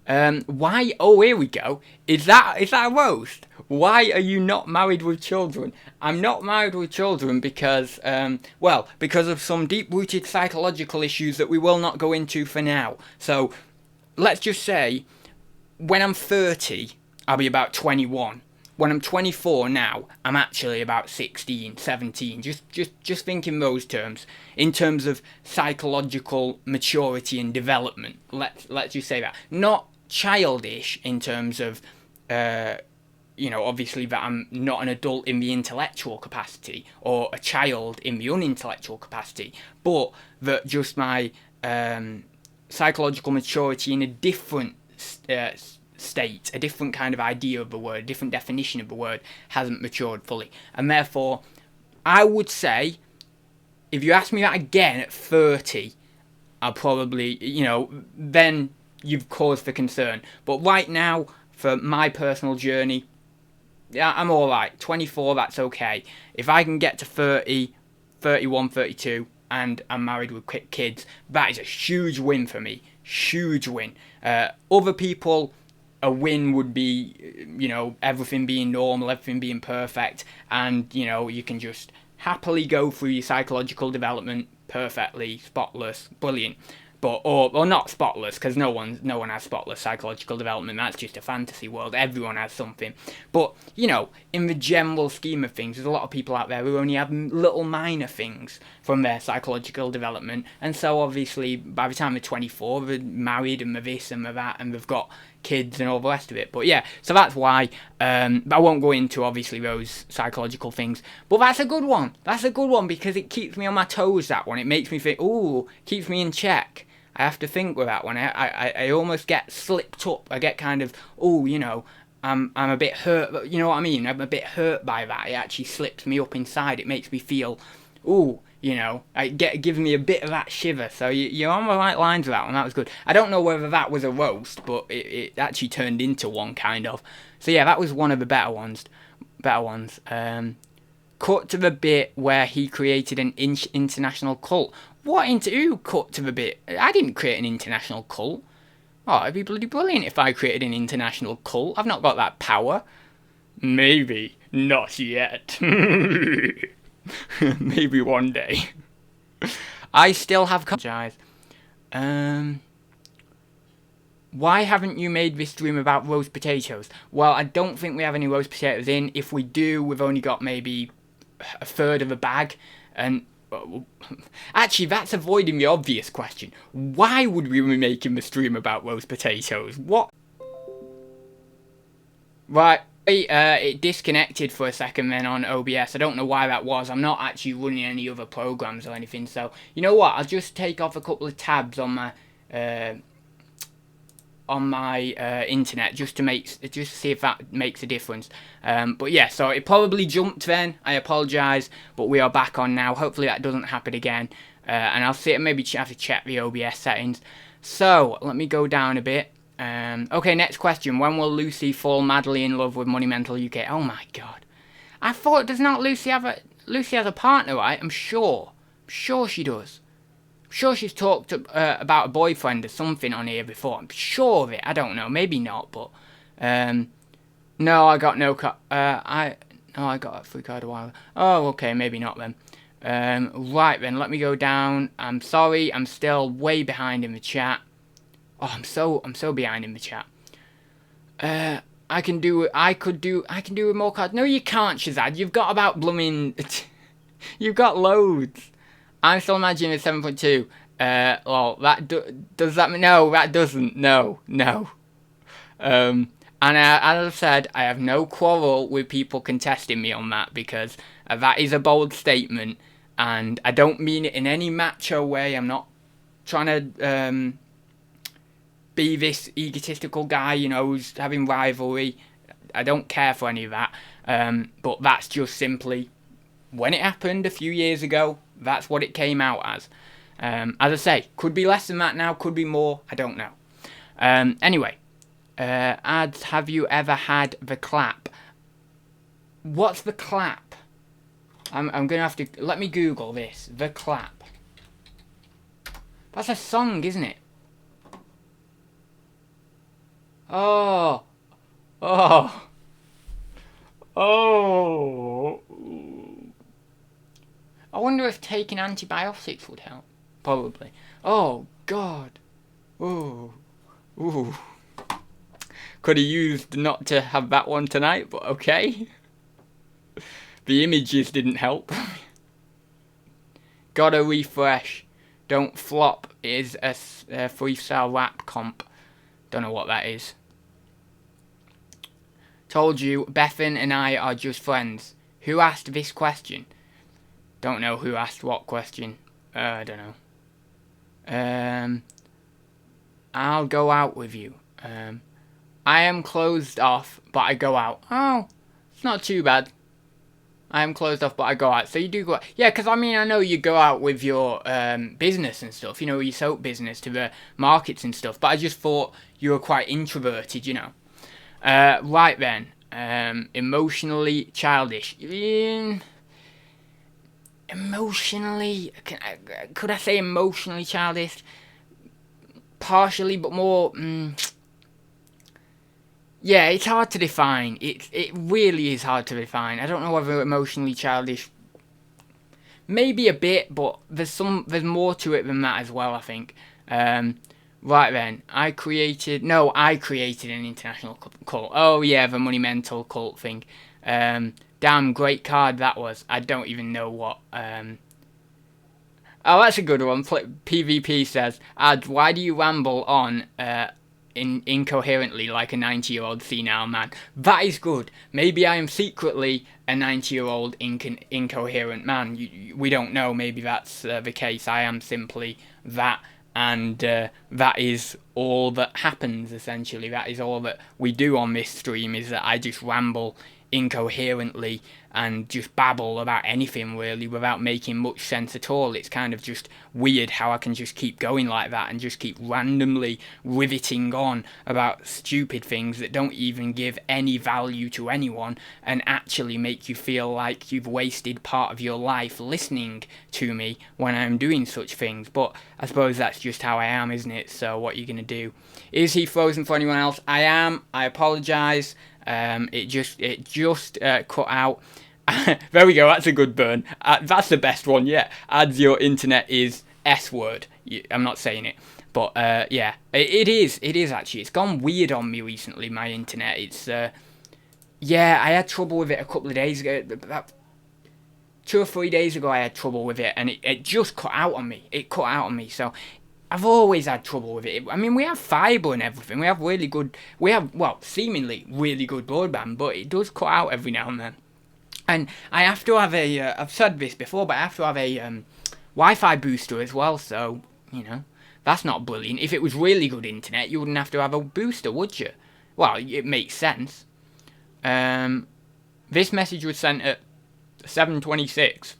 Why? Oh, here we go. Is that a roast? Why are you not married with children? I'm not married with children because, because of some deep-rooted psychological issues that we will not go into for now. So, let's just say, when I'm 30, I'll be about 21. When I'm 24 now, I'm actually about 16, 17. Just think in those terms. In terms of psychological maturity and development. Let's just say that. Not childish in terms of, obviously that I'm not an adult in the intellectual capacity or a child in the unintellectual capacity, but that just my psychological maturity in a different state, a different kind of idea of the word, a different definition of the word, hasn't matured fully. And therefore, I would say, if you ask me that again at 30, I'll probably, then you've cause for concern. But right now, for my personal journey, yeah, I'm alright. 24, that's okay. If I can get to 30, 31, 32, and I'm married with kids, that is a huge win for me. Huge win. Other people, a win would be, everything being normal, everything being perfect, and, you can just happily go through your psychological development perfectly, spotless, brilliant. But, or not spotless, because no one has spotless psychological development. That's just a fantasy world. Everyone has something. But, in the general scheme of things, there's a lot of people out there who only have little minor things from their psychological development. And so, obviously, by the time they're 24, they're married and they're this and they're that, and they've got kids and all the rest of it. But yeah, so that's why I won't go into, obviously, those psychological things. But that's a good one. That's a good one because it keeps me on my toes, that one. It makes me think, keeps me in check. I have to think with that one. I almost get slipped up. I get kind of, I'm a bit hurt. You know what I mean? I'm a bit hurt by that. It actually slips me up inside. It makes me feel, it gives me a bit of that shiver. So you're on the right lines with that one. That was good. I don't know whether that was a roast, but it actually turned into one, kind of. So yeah, that was one of the better ones. Cut to the bit where he created an international cult. Who cut to the bit? I didn't create an international cult. Oh, it'd be bloody brilliant if I created an international cult. I've not got that power. Maybe. Not yet. Maybe one day. I still have apologize. Why haven't you made this stream about roast potatoes? Well, I don't think we have any roast potatoes in. If we do, we've only got maybe a third of a bag. And actually, that's avoiding the obvious question. Why would we be making the stream about roast potatoes? What? Right, it disconnected for a second then on OBS. I don't know why that was. I'm not actually running any other programs or anything. So, you know what? I'll just take off a couple of tabs on my internet just to see if that makes a difference. But yeah, so it probably jumped then. I apologise, but we are back on now. Hopefully that doesn't happen again. And I'll see. Maybe have to check the OBS settings. So let me go down a bit. Okay, next question. When will Lucy fall madly in love with Monumental UK? Oh my god! I thought, does not Lucy have a partner, right? I'm sure she does. Sure she's talked about a boyfriend or something on here before. I'm sure of it. I don't know. Maybe not, but no, I got no I got a free card a while ago. Oh, okay, maybe not then. Right then, let me go down. I'm sorry, I'm still way behind in the chat. Oh, I'm so behind in the chat. I could do with more cards. No, you can't, Shazad. You've got about blooming you've got loads. I'm still imagining a 7.2. Well, does that mean... No, that doesn't. No. And as I've said, I have no quarrel with people contesting me on that, because that is a bold statement, and I don't mean it in any macho way. I'm not trying to be this egotistical guy, who's having rivalry. I don't care for any of that. But that's just simply, when it happened a few years ago, that's what it came out as. As I say, could be less than that now, could be more, I don't know. Anyway, Adz, have you ever had the clap? What's the clap? I'm going to have to, let me Google this. The clap. That's a song, isn't it? Oh. Oh. I wonder if taking antibiotics would help. Probably. Oh, God. Ooh. Ooh. Could have used not to have that one tonight, but okay. The images didn't help. Gotta refresh. Don't flop is a freestyle rap comp. Don't know what that is. Told you, Bethan and I are just friends. Who asked this question? Don't know who asked what question. I don't know. I'll go out with you. I am closed off, but I go out. Oh, it's not too bad. I am closed off, but I go out. So you do go out. Yeah, because I mean, I know you go out with your business and stuff. You know, your soap business to the markets and stuff. But I just thought you were quite introverted, you know. Right then. Emotionally childish. Emotionally... Could I say emotionally childish? Partially, but more... Yeah, it's hard to define. It really is hard to define. I don't know whether emotionally childish. Maybe a bit, but there's more to it than that as well, I think. Right then, I created an international cult. Oh yeah, the Money Mental cult thing. Damn, great card that was. I don't even know what. Oh, that's a good one. PvP says, Adz, why do you ramble on incoherently like a 90-year-old senile man? That is good. Maybe I am secretly a 90-year-old incoherent man. We don't know. Maybe that's the case. I am simply that, and that is all that happens, essentially. That is all that we do on this stream, is that I just ramble incoherently and just babble about anything really without making much sense at all. It's kind of just weird how I can just keep going like that and just keep randomly riveting on about stupid things that don't even give any value to anyone and actually make you feel like you've wasted part of your life listening to me when I'm doing such things. But I suppose that's just how I am, isn't it? So what are you going to do? Is he frozen for anyone else? I am. I apologise. It just cut out. There we go, that's a good burn. That's the best one yet. Adz, your internet is S-word. I'm not saying it. But, yeah, it is actually. It's gone weird on me recently, my internet. It's, yeah, I had trouble with it a couple of days ago. About 2 or 3 days ago I had trouble with it, and it just cut out on me. It cut out on me, so... I've always had trouble with it. I mean, we have fibre and everything. We have well, seemingly really good broadband, but it does cut out every now and then. And I have to have I've said this before, but I have to have a Wi-Fi booster as well, so, you know, that's not brilliant. If it was really good internet, you wouldn't have to have a booster, would you? Well, it makes sense. This message was sent at 7:26.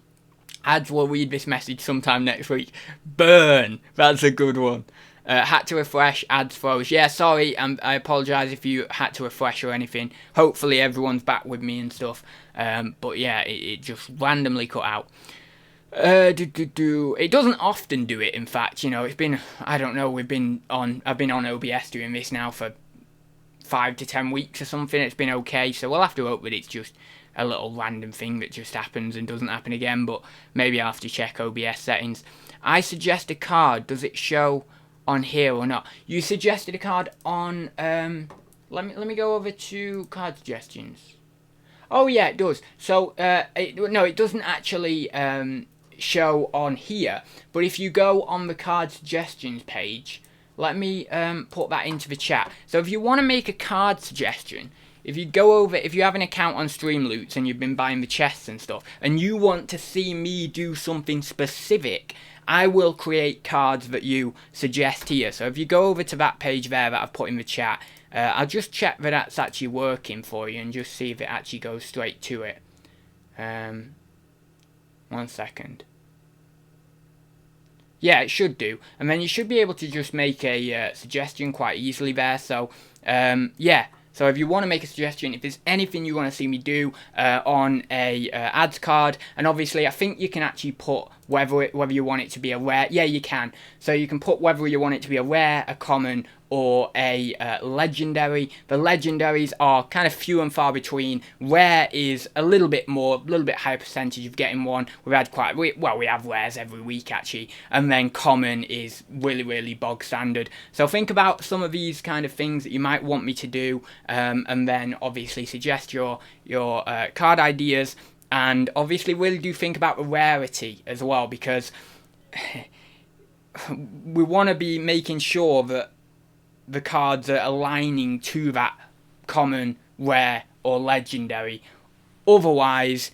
Adz will read this message sometime next week. Burn! That's a good one. Had to refresh, Adz froze. Yeah, sorry, I apologise if you had to refresh or anything. Hopefully everyone's back with me and stuff. But yeah, it just randomly cut out. It doesn't often do it, in fact. You know, it's been, I don't know, I've been on OBS doing this now for 5 to 10 weeks or something. It's been okay, so we'll have to hope that it's just a little random thing that just happens and doesn't happen again, but maybe I'll have to check OBS settings. I suggest a card. Does it show on here or not? You suggested a card on, let me go over to card suggestions. Oh yeah, it does. So, no, it doesn't actually show on here, but if you go on the card suggestions page, let me put that into the chat. So if you want to make a card suggestion, if you go over, if you have an account on Streamloots and you've been buying the chests and stuff, and you want to see me do something specific, I will create cards that you suggest here. So if you go over to that page there that I've put in the chat, I'll just check that that's actually working for you and just see if it actually goes straight to it. 1 second. Yeah, it should do. And then you should be able to just make a suggestion quite easily there. So, yeah. So if you want to make a suggestion, if there's anything you want to see me do on a Adz card, and obviously I think you can actually put whether you want it to be a rare. Yeah, you can. So you can put whether you want it to be a rare, a common, or a legendary. The legendaries are kind of few and far between. Rare is a little bit higher percentage of getting one. We have rares every week actually, and then common is really bog standard. So think about some of these kind of things that you might want me to do, and then obviously suggest your card ideas, and obviously really do think about the rarity as well, because we want to be making sure that the cards are aligning to that common, rare, or legendary. Otherwise,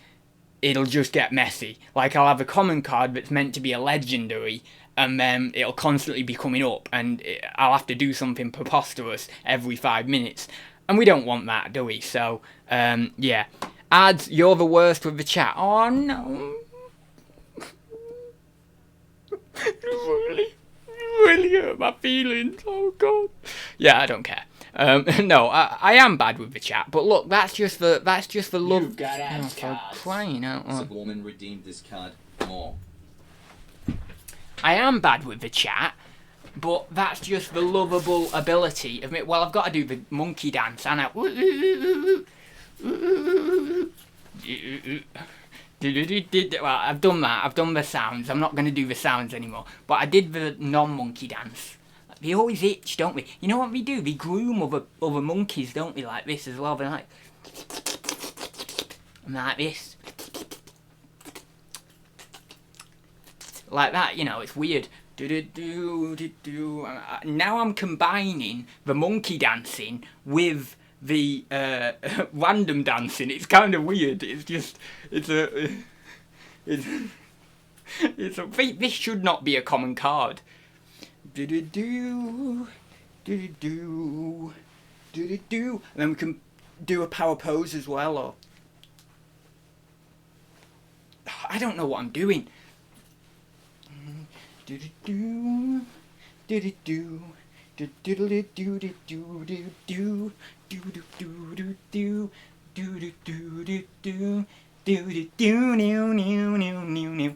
it'll just get messy. Like, I'll have a common card that's meant to be a legendary, and then it'll constantly be coming up, and I'll have to do something preposterous every 5 minutes. And we don't want that, do we? So, yeah. Adz, you're the worst with the chat. Oh, no. Really hurt my feelings. Oh god. Yeah, I don't care. No, I am bad with the chat, but look, that's just the love. You've got Adz for crying out loud. A woman redeemed this card more. I am bad with the chat, but that's just the lovable ability of me. Well, I've got to do the monkey dance, and well, I've done that. I've done the sounds. I'm not going to do the sounds anymore. But I did the non-monkey dance. They always itch, don't they? You know what they do? They groom other monkeys, don't they? Like this as well. They're like... And like this. Like that, you know, it's weird. Now I'm combining the monkey dancing with the random dancing. It's kind of weird. It's just this should not be a common card. And then we can do a power pose as well, or I don't know what I'm doing.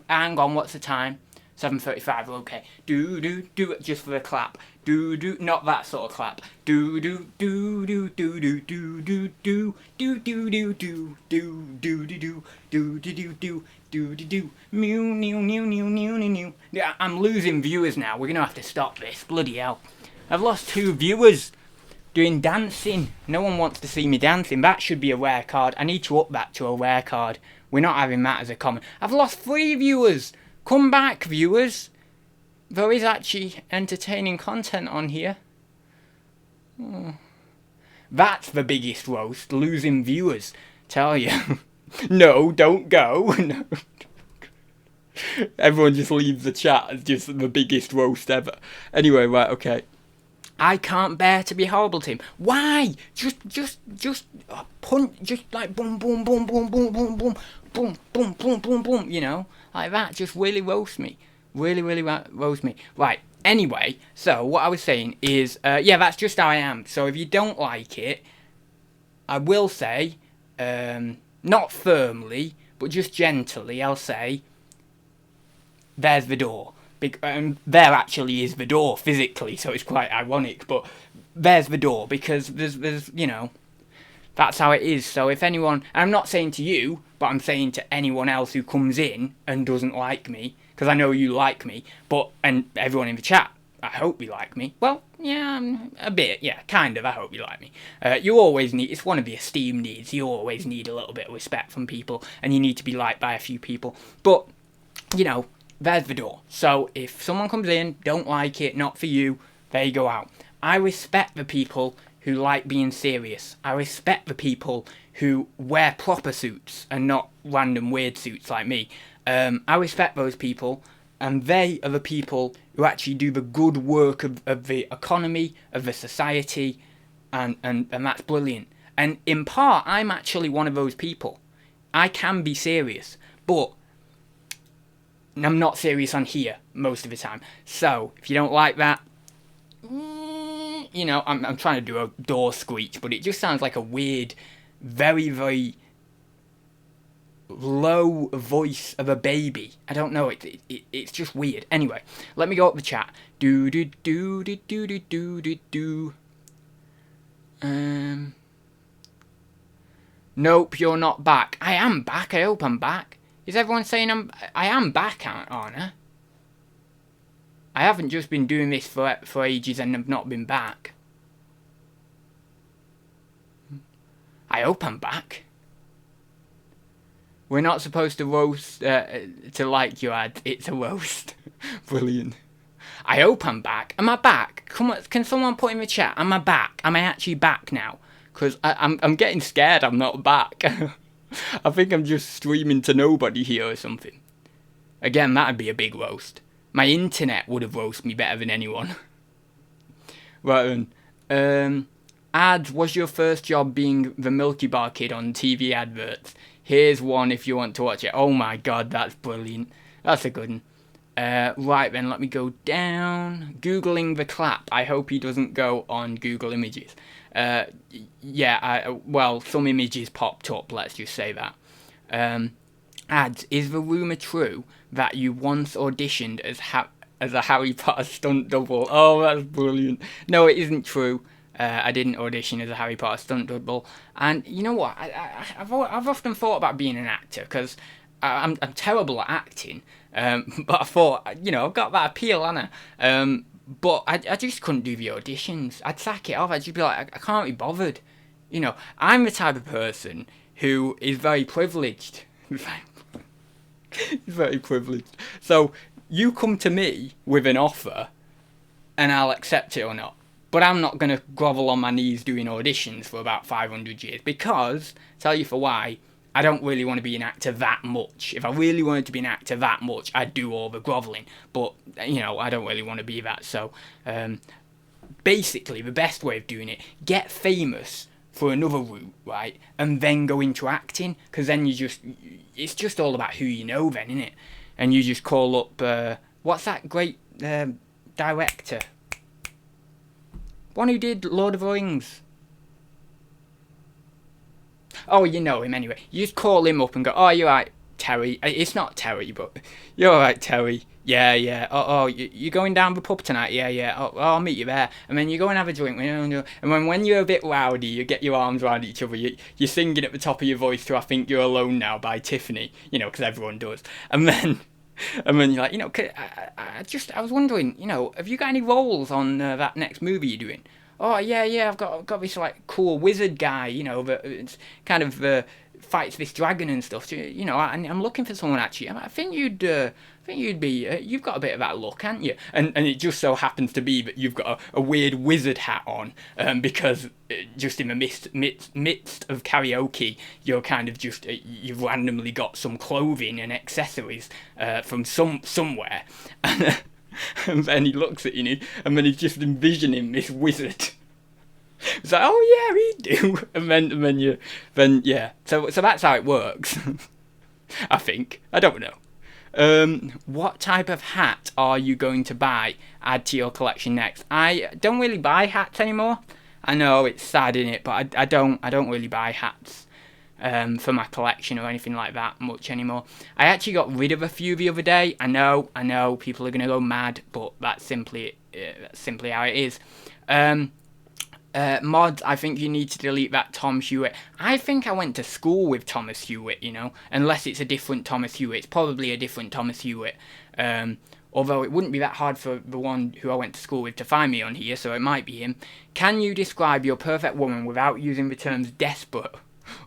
Hang on, what's the time? 7:35. Okay. Do it just for the clap. Not that sort of clap. Yeah, I'm losing viewers now. We're gonna have to stop this. Bloody hell. I've lost 2 viewers doing dancing. No one wants to see me dancing. That should be a rare card. I need to up that to a rare card. We're not having that as a common. I've lost 3 viewers. Come back, viewers. There is actually entertaining content on here. That's the biggest roast. Losing viewers. Tell you. No, don't go. No. Everyone just leaves the chat as just the biggest roast ever. Anyway, right, okay. I can't bear to be horrible to him. Why? Just punch, just like boom, boom, boom, boom, boom, boom, boom, boom, boom, boom, boom, boom. You know, like that. Just really roast me. Really roast me. Right. Anyway, so what I was saying is, yeah, that's just how I am. So if you don't like it, I will say, not firmly, but just gently, I'll say, there's the door. There actually is the door physically, so it's quite ironic, but there's the door, because there's you know, that's how it is. So if anyone, and I'm not saying to you, but I'm saying to anyone else who comes in and doesn't like me, because I know you like me, and everyone in the chat, I hope you like me. Well, yeah, a bit, yeah, kind of, I hope you like me. You always need, it's one of the esteem needs, you always need a little bit of respect from people, and you need to be liked by a few people, but, you know, there's the door. So if someone comes in, don't like it, not for you, they go out. I respect the people who like being serious. I respect the people who wear proper suits and not random weird suits like me. I respect those people, and they are the people who actually do the good work of the economy, of the society, and that's brilliant. And in part, I'm actually one of those people. I can be serious, but I'm not serious on here most of the time. So, if you don't like that, you know, I'm trying to do a door screech, but it just sounds like a weird, very, very low voice of a baby. I don't know. It's just weird. Anyway, let me go up the chat. Do do do do do do do do do. Nope, you're not back. I am back. I hope I'm back. Is everyone saying I am back, aren't I? I haven't just been doing this for ages and have not been back. I hope I'm back. We're not supposed to roast, to like you, Adz. It's a roast. Brilliant. I hope I'm back. Am I back? Come on, can someone put in the chat? Am I back? Am I actually back now? Because I'm getting scared I'm not back. I think I'm just streaming to nobody here or something. Again, that'd be a big roast. My internet would have roasted me better than anyone. Right then. Adz, was your first job being the Milky Bar kid on TV adverts? Here's one if you want to watch it. Oh my god, that's brilliant. That's a good one. Right then, let me go down. Googling the clap. I hope he doesn't go on Google Images. Well, some images popped up, let's just say that. Adz, is the rumour true that you once auditioned as a Harry Potter stunt double? Oh, that's brilliant. No, it isn't true. I didn't audition as a Harry Potter stunt double. And you know what? I've often thought about being an actor, because I'm terrible at acting. But I thought, I've got that appeal, haven't I? But I just couldn't do the auditions. I'd sack it off. I'd just be like, I can't be bothered. I'm the type of person who is very privileged. Very privileged. So you come to me with an offer and I'll accept it or not. But I'm not going to grovel on my knees doing auditions for about 500 years, because, tell you for why, I don't really want to be an actor that much. If I really wanted to be an actor that much, I'd do all the grovelling. But, I don't really want to be that. So, basically, the best way of doing it, get famous for another route, right? And then go into acting. Because then it's just all about who you know then, innit? And you just call up, what's that great director? One who did Lord of the Rings. Oh, you know him anyway. You just call him up and go, oh, you're right, Terry. It's not Terry, but you're all right, Terry. Yeah. Oh, you're going down the pub tonight? Yeah. Oh, I'll meet you there. And then you go and have a drink. And when you're a bit rowdy, you get your arms around each other. You're singing at the top of your voice to I Think You're Alone Now by Tiffany, because everyone does. And then you're like, I was wondering, have you got any roles on that next movie you're doing? Oh, yeah, I've got this, cool wizard guy, that kind of fights this dragon and stuff. I'm looking for someone, actually. I think you'd be, you've got a bit of that look, haven't you? And it just so happens to be that you've got a weird wizard hat on, because just in the midst of karaoke, you're kind of just, you've randomly got some clothing and accessories from somewhere. And then he looks at you, and then he's just envisioning this wizard. It's like, oh yeah, he do. And then yeah. So that's how it works. I think. I don't know. What type of hat are you going to add to your collection next? I don't really buy hats anymore. I know it's sad, innit? But I don't really buy hats for my collection or anything like that much anymore. I actually got rid of a few the other day. I know people are gonna go mad, but that's simply how it is. Mods, I think you need to delete that Tom Hewitt. I think I went to school with Thomas Hewitt, unless it's a different Thomas Hewitt. It's probably a different Thomas Hewitt. Although it wouldn't be that hard for the one who I went to school with to find me on here, so it might be him. Can you describe your perfect woman without using the terms desperate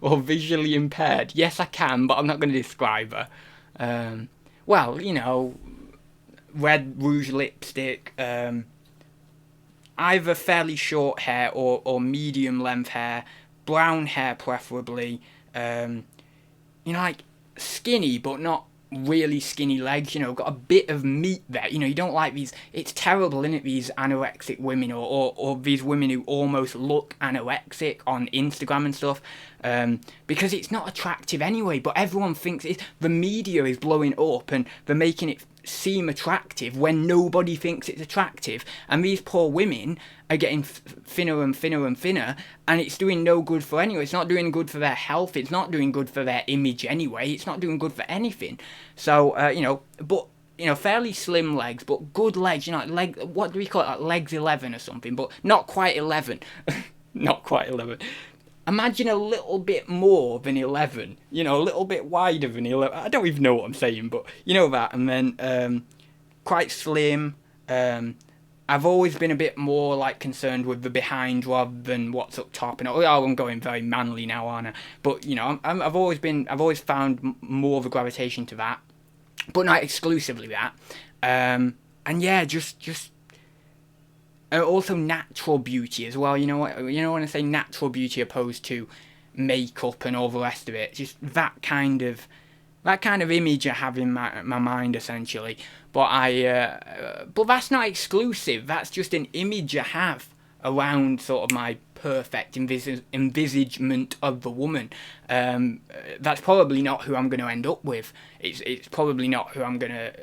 or visually impaired? Yes, I can, but I'm not going to describe her. Well, red rouge lipstick, either fairly short hair or medium length hair, brown hair preferably, skinny but not really skinny legs, got a bit of meat there. You don't like these, it's terrible, isn't it, these anorexic women or these women who almost look anorexic on Instagram and stuff, because it's not attractive anyway, but everyone thinks the media is blowing up and they're making it seem attractive when nobody thinks it's attractive, and these poor women are getting thinner and thinner and thinner, and it's doing no good for anyone. It's not doing good for their health, it's not doing good for their image anyway, it's not doing good for anything. So but fairly slim legs, but good legs, what do we call it, like legs 11 or something, but not quite 11. Not quite 11. Imagine a little bit more than 11, a little bit wider than 11. I don't even know what I'm saying, but you know that. And then quite slim. I've always been a bit more like concerned with the behind rather than what's up top. And I'm going very manly now, aren't I? But I've always found more of a gravitation to that, but not exclusively that. And yeah, just. Also natural beauty as well, when I say natural beauty opposed to makeup and all the rest of it, just that kind of image I have in my mind essentially. But that's not exclusive, that's just an image I have around sort of my perfect envisagement of the woman. That's probably not who I'm going to end up with. It's probably not who I'm going to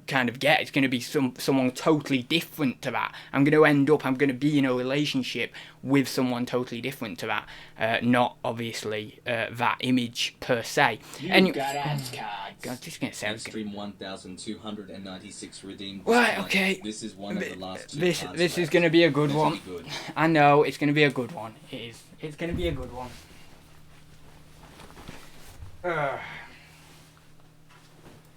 kind of get. It's going to be someone totally different to that. I'm going to be in a relationship with someone totally different to that, not obviously that image per se. You've got ads cards. I'm just going to say Extreme 1,296 redeemed. Right, okay. This is one of the last two. This is going to be a good one. Good. I know it's going to be a good one. It is. It's going to be a good one.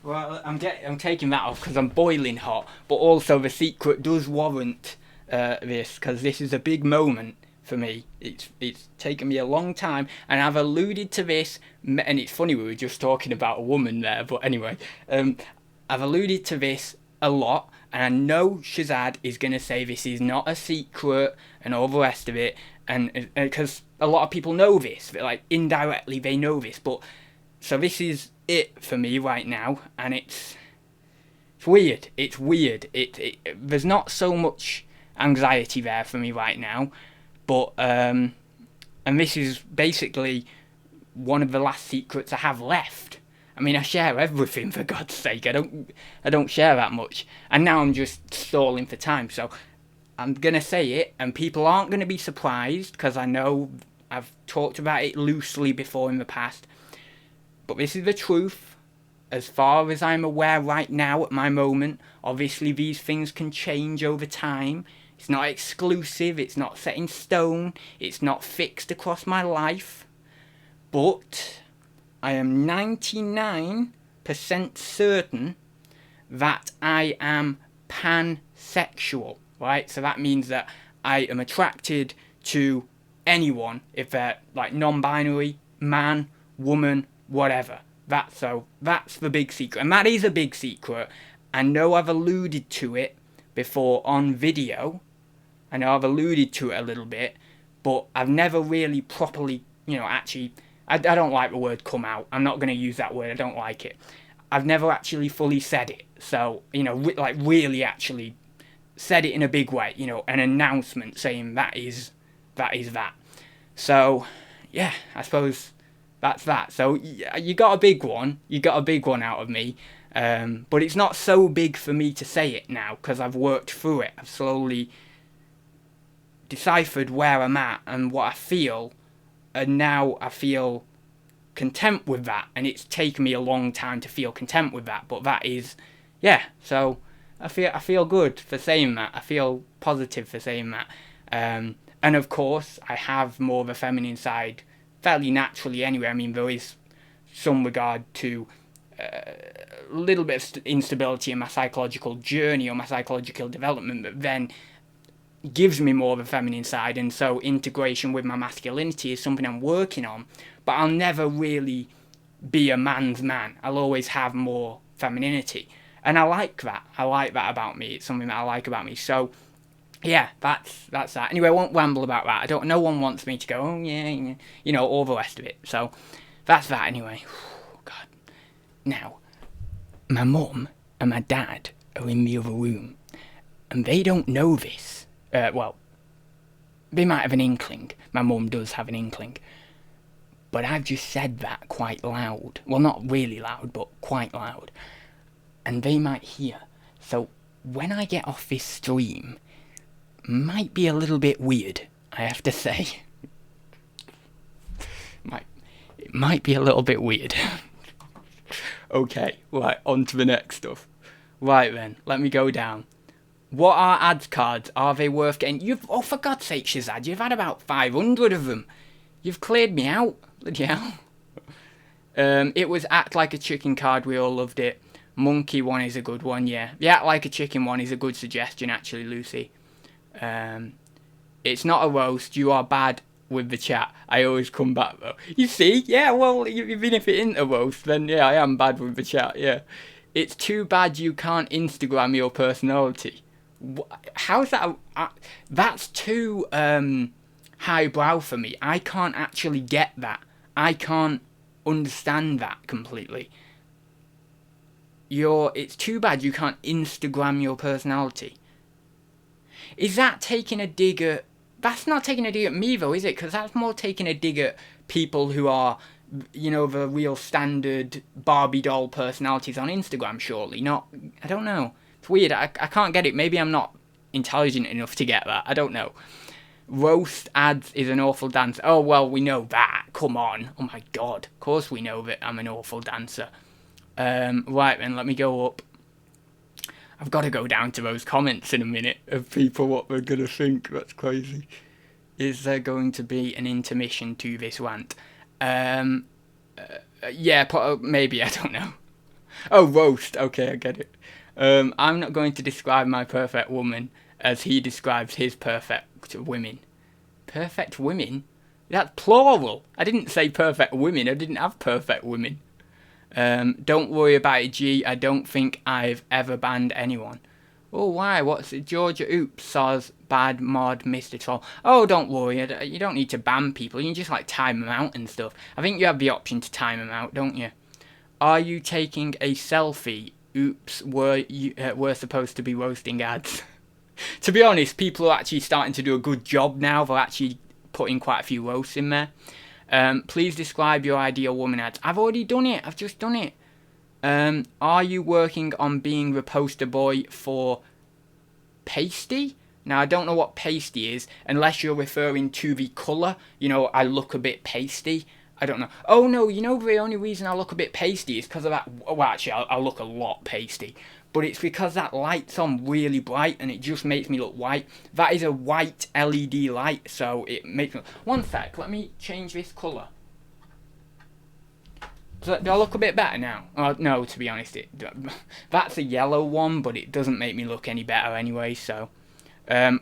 Well, I'm taking that off because I'm boiling hot, but also the secret does warrant this, because this is a big moment for me. It's taken me a long time, and I've alluded to this, and it's funny we were just talking about a woman there, but anyway, I've alluded to this a lot, and I know Shazad is going to say this is not a secret and all the rest of it, and because a lot of people know this, like indirectly they know this, but so this is it for me right now, and it's weird. There's not so much anxiety there for me right now, but and this is basically one of the last secrets I have left. I mean, I share everything, for God's sake. I don't share that much, and now I'm just stalling for time, so I'm gonna say it, and people aren't gonna be surprised because I know I've talked about it loosely before in the past. But this is the truth, as far as I'm aware right now at my moment. Obviously these things can change over time. It's not exclusive, it's not set in stone, it's not fixed across my life. But I am 99% certain that I am pansexual, right? So that means that I am attracted to anyone, if they're like non-binary, man, woman, whatever. That's the big secret, and that is a big secret. I know I've alluded to it before on video. I know I've alluded to it a little bit, but I've never really properly, actually, I don't like the word come out. I'm not going to use that word. I don't like it. I've never actually fully said it. So, like really actually said it in a big way, an announcement saying that is that. So, yeah, I suppose that's that. So you got a big one. You got a big one out of me. But it's not so big for me to say it now because I've worked through it. I've slowly deciphered where I'm at and what I feel. And now I feel content with that. And it's taken me a long time to feel content with that. But that is, yeah. So I feel good for saying that. I feel positive for saying that. And of course, I have more of a feminine side fairly naturally anyway. I mean, there is some regard to a little bit of instability in my psychological journey or my psychological development that then gives me more of a feminine side, and so integration with my masculinity is something I'm working on, but I'll never really be a man's man. I'll always have more femininity, and I like that. I like that about me. It's something that I like about me. So yeah, that's that. Anyway, I won't ramble about that. No one wants me to go, oh yeah, all the rest of it. So that's that anyway. God. Now, my mum and my dad are in the other room, and they don't know this. Well, they might have an inkling. My mum does have an inkling. But I've just said that quite loud. Well, not really loud, but quite loud. and they might hear. So when I get off this stream, might be a little bit weird, I have to say. It might be a little bit weird. Okay, right, on to the next stuff. Right then, let me go down. What are ads cards? Are they worth getting? Oh, for God's sake, Shazad, you've had about 500 of them. You've cleared me out. Bloody hell. It was Act Like a Chicken card, we all loved it. Monkey one is a good one, yeah. The Act Like a Chicken one is a good suggestion, actually, Lucy. It's not a roast, you are bad with the chat. I always come back, though. You see? Yeah, well, even if it isn't a roast, then yeah, I am bad with the chat, yeah. It's too bad you can't Instagram your personality. How's that? That's too highbrow for me. I can't actually get that. I can't understand that completely. It's too bad you can't Instagram your personality. Is that taking a dig at... That's not taking a dig at me, though, is it? Because that's more taking a dig at people who are, you know, the real standard Barbie doll personalities on Instagram, surely. Not... I don't know. It's weird. I can't get it. Maybe I'm not intelligent enough to get that. I don't know. Roast Adz is an awful dancer. Oh, well, we know that. Come on. Oh, my God. Of course we know that I'm an awful dancer. Right, then, let me go up. I've got to go down to those comments in a minute of people, what they're going to think. That's crazy. Is there going to be an intermission to this rant? Yeah, maybe. I don't know. Oh, roast. Okay, I get it. I'm not going to describe my perfect woman as he describes his perfect women. Perfect women? That's plural. I didn't say perfect women. I didn't have perfect women. Don't worry about it, G. I don't think I've ever banned anyone. Oh, why? What's it? Georgia Oops saws bad mod Mr. Troll. Oh, don't worry. You don't need to ban people. You can just, like, time them out and stuff. I think you have the option to time them out, don't you? Are you taking a selfie? Oops, we're supposed to be roasting ads. To be honest, people are actually starting to do a good job now. They're actually putting quite a few roasts in there. Please describe your ideal woman ads. I've already done it. I've just done it. Are you working on being the poster boy for pasty? Now, I don't know what pasty is, unless you're referring to the colour. You know, I look a bit pasty. I don't know. Oh, no, you know the only reason I look a bit pasty is because of that... Well, actually, I look a lot pasty. But it's because that light's on really bright and it just makes me look white. That is a white LED light, so it makes me... One sec, let me change this colour. Do I look a bit better now? Oh, no, to be honest, that's a yellow one, but it doesn't make me look any better anyway, so...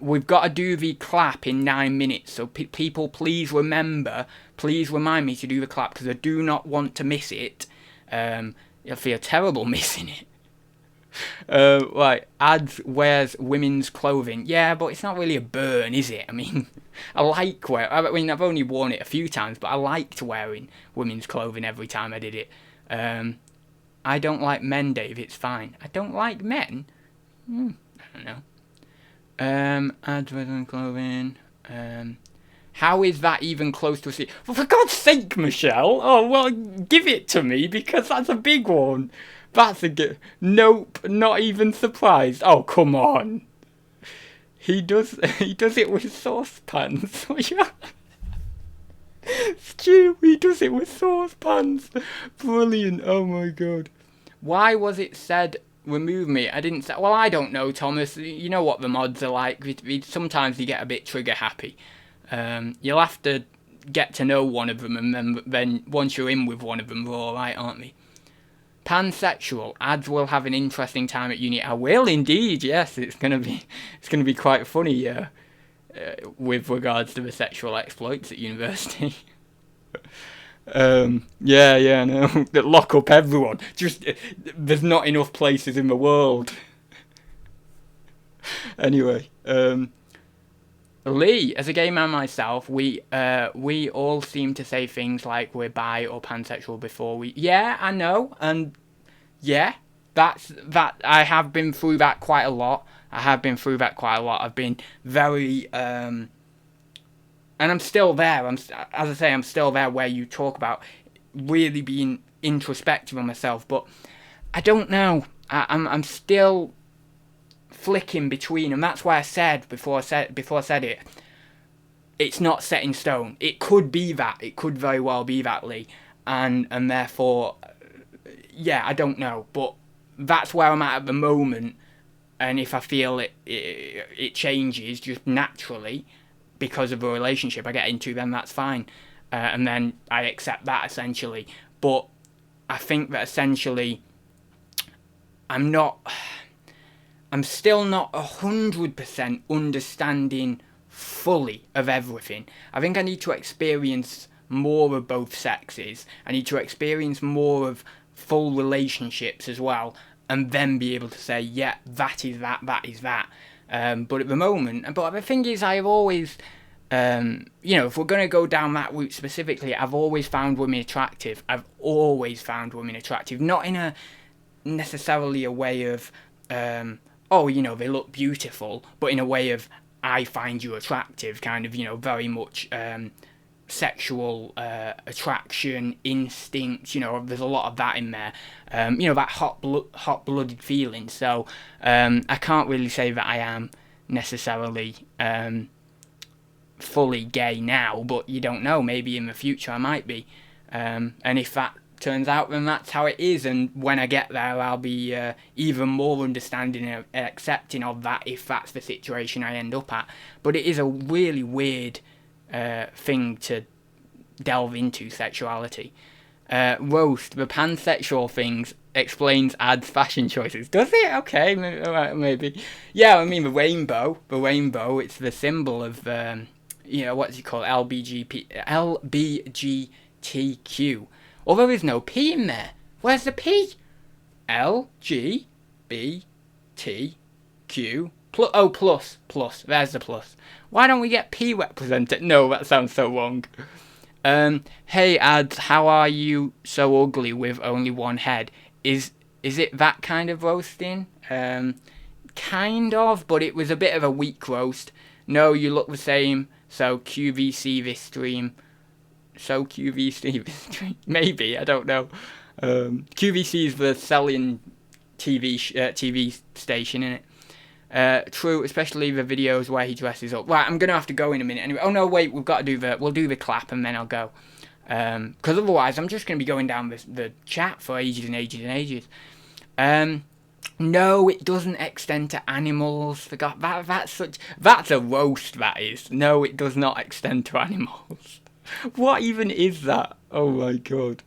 we've got to do the clap in 9 minutes, so people, please remember, please remind me to do the clap, because I do not want to miss it. I feel terrible missing it. Right, Adz wears women's clothing. Yeah, but it's not really a burn, is it? I mean, I've only worn it a few times, but I liked wearing women's clothing every time I did it. I don't like men, Dave, it's fine. I don't like men? I don't know. Adz wears clothing. How is that even close to a C? Well, for God's sake, Michelle! Oh, well, give it to me, because that's a big one. That's a good... Nope, not even surprised. Oh, come on. He does it with saucepans. Stu, he does it with saucepans. Brilliant, oh my God. Why was it said, remove me? I didn't say... Well, I don't know, Thomas. You know what the mods are like. Sometimes you get a bit trigger happy. You'll have to get to know one of them, and then once you're in with one of them, we're alright, aren't we? Pansexual. Adz will have an interesting time at uni. I will indeed. Yes, it's gonna be quite funny. With regards to the sexual exploits at university. No. That lock up everyone. Just there's not enough places in the world. Anyway, Lee, as a gay man myself, we all seem to say things like we're bi or pansexual before we... Yeah, I know, and yeah, that I have been through that quite a lot. I've been very, and I'm still there. As I say, I'm still there where you talk about really being introspective on myself, but I don't know. I'm still flicking between them. That's why I said before I said it, it's not set in stone. It could be that. It could very well be that, Lee, and therefore, yeah, I don't know, but that's where I'm at the moment. And if I feel it changes just naturally because of a relationship I get into, then that's fine, and then I accept that essentially. But I think that essentially, I'm still not 100% understanding fully of everything. I think I need to experience more of both sexes. I need to experience more of full relationships as well, and then be able to say, yeah, that is that is that. But at the moment, but the thing is, I've always, if we're going to go down that route specifically, I've always found women attractive. I've always found women attractive, not in a necessarily a way of, they look beautiful, but in a way of, I find you attractive, kind of, very much sexual attraction, instinct, there's a lot of that in there, that hot-blooded feeling. So I can't really say that I am necessarily fully gay now, but you don't know, maybe in the future I might be, and if that turns out, then that's how it is, and when I get there, I'll be even more understanding and accepting of that, if that's the situation I end up at. But it is a really weird thing to delve into, sexuality. Roast, the pansexual things explains Adz fashion choices. Does it? Okay, maybe. Yeah, I mean, the rainbow, it's the symbol of, what's it called, LBGTQ. Although there's no P in there. Where's the P? LGBTQ. Plus. There's the plus. Why don't we get P represented? No, that sounds so wrong. Hey Adz, how are you so ugly with only one head? Is it that kind of roasting? Kind of, but it was a bit of a weak roast. No, you look the same, so QVC this stream. Maybe, I don't know. QVC is the selling TV station, innit? True, especially the videos where he dresses up. Right, I'm gonna have to go in a minute anyway. Oh no, wait, we'll do the clap and then I'll go. Because otherwise I'm just gonna be going down the chat for ages and ages and ages. No, it doesn't extend to animals. That's a roast, that is. No, it does not extend to animals. What even is that? Oh my god.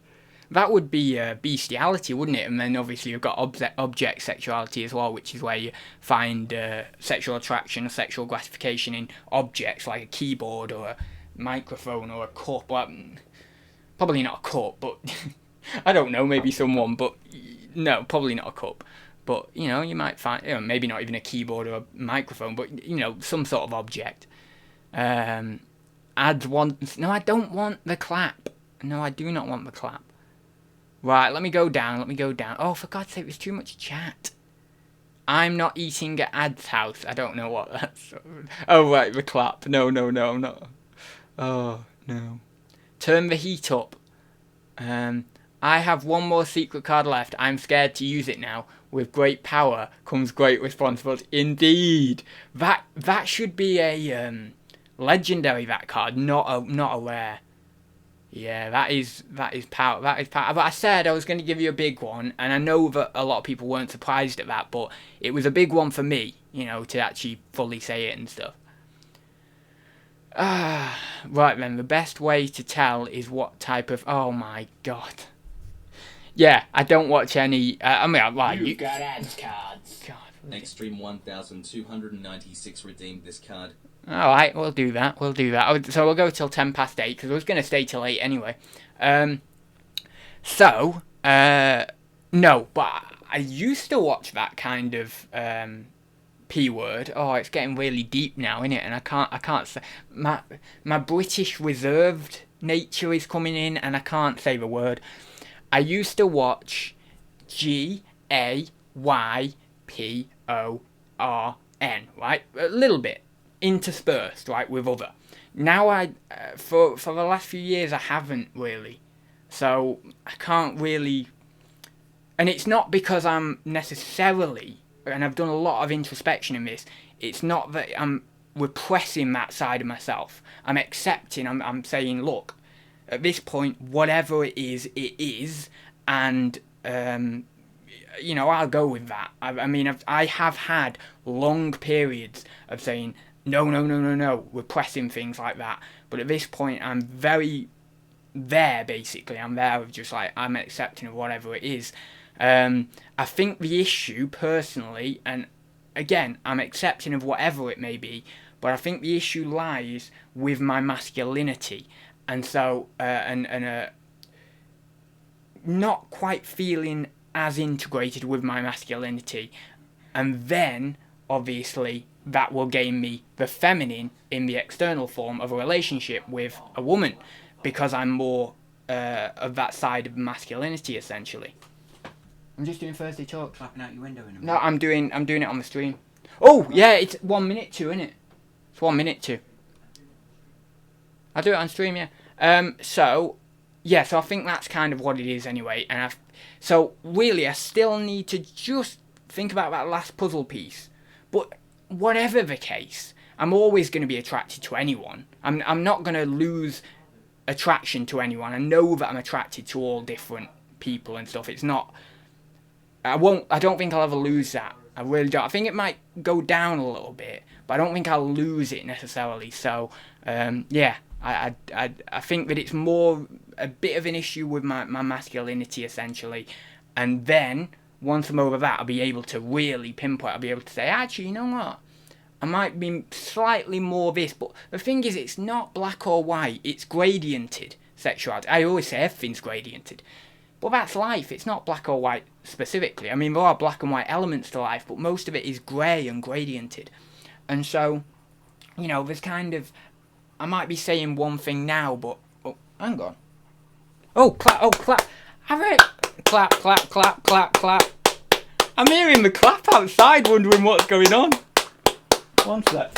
That would be bestiality, wouldn't it? And then obviously you've got object sexuality as well, which is where you find sexual attraction or sexual gratification in objects like a keyboard or a microphone or a cup. Well, probably not a cup, but I don't know, maybe someone, but no, probably not a cup. But, you might find, maybe not even a keyboard or a microphone, but, some sort of object. Adz wants... No, I don't want the clap. No, I do not want the clap. Right, let me go down. Oh, for God's sake, there's too much chat. I'm not eating at Adz's house. I don't know what that's... Oh, right, the clap. No, I'm not. Oh, no. Turn the heat up. I have one more secret card left. I'm scared to use it now. With great power comes great responsibility. Indeed. That should be a... legendary, that card, not a rare. Yeah, that is power. But I said I was going to give you a big one, and I know that a lot of people weren't surprised at that, but it was a big one for me, to actually fully say it and stuff. Right then, the best way to tell is what type of... Oh my god. Yeah, I don't watch any... You've got Adz cards. God. Extreme 1296 redeemed this card. Alright, we'll do that. So we'll go till 8 because I was going to stay till 8 anyway. No, but I used to watch that kind of P word. Oh, it's getting really deep now, isn't it? And I can't say... My British reserved nature is coming in and I can't say the word. I used to watch GAYPORN, right? A little bit. Interspersed, right, with other. Now for the last few years I haven't really, so I can't really and it's not because I'm necessarily, and I've done a lot of introspection in this, it's not that I'm repressing that side of myself. I'm accepting, I'm saying, look, at this point, whatever it is, and, I'll go with that. I have had long periods of saying, no, repressing things like that. But at this point, I'm very there, basically. I'm there with just like, I'm accepting of whatever it is. I think the issue, personally, and again, I'm accepting of whatever it may be, but I think the issue lies with my masculinity. And so, not quite feeling as integrated with my masculinity. And then, obviously, that will gain me the feminine in the external form of a relationship with a woman, because I'm more of that side of masculinity, essentially. I'm just doing Thursday talk. Clapping out your window in a minute. No, I'm doing it on the stream. Oh, yeah, it's 1 minute to, isn't it? It's 1 minute to. I'll do it on stream, yeah. So I think that's kind of what it is anyway. So really, I still need to just think about that last puzzle piece. But whatever the case, I'm always going to be attracted to anyone. I'm not going to lose attraction to anyone. I know that I'm attracted to all different people and stuff. It's not... I don't think I'll ever lose that. I really don't. I think it might go down a little bit, but I don't think I'll lose it necessarily. So, I think that it's more a bit of an issue with my masculinity, essentially. And then, once I'm over that, I'll be able to really pinpoint. I'll be able to say, actually, you know what? I might be slightly more this. But the thing is, it's not black or white. It's gradiented sexuality. I always say everything's gradiented. But that's life. It's not black or white specifically. I mean, there are black and white elements to life, but most of it is grey and gradiented. And so, there's kind of... I might be saying one thing now, but... Oh, hang on. Oh, clap. Have it. Clap. I'm hearing the clap outside, wondering what's going on. One sec.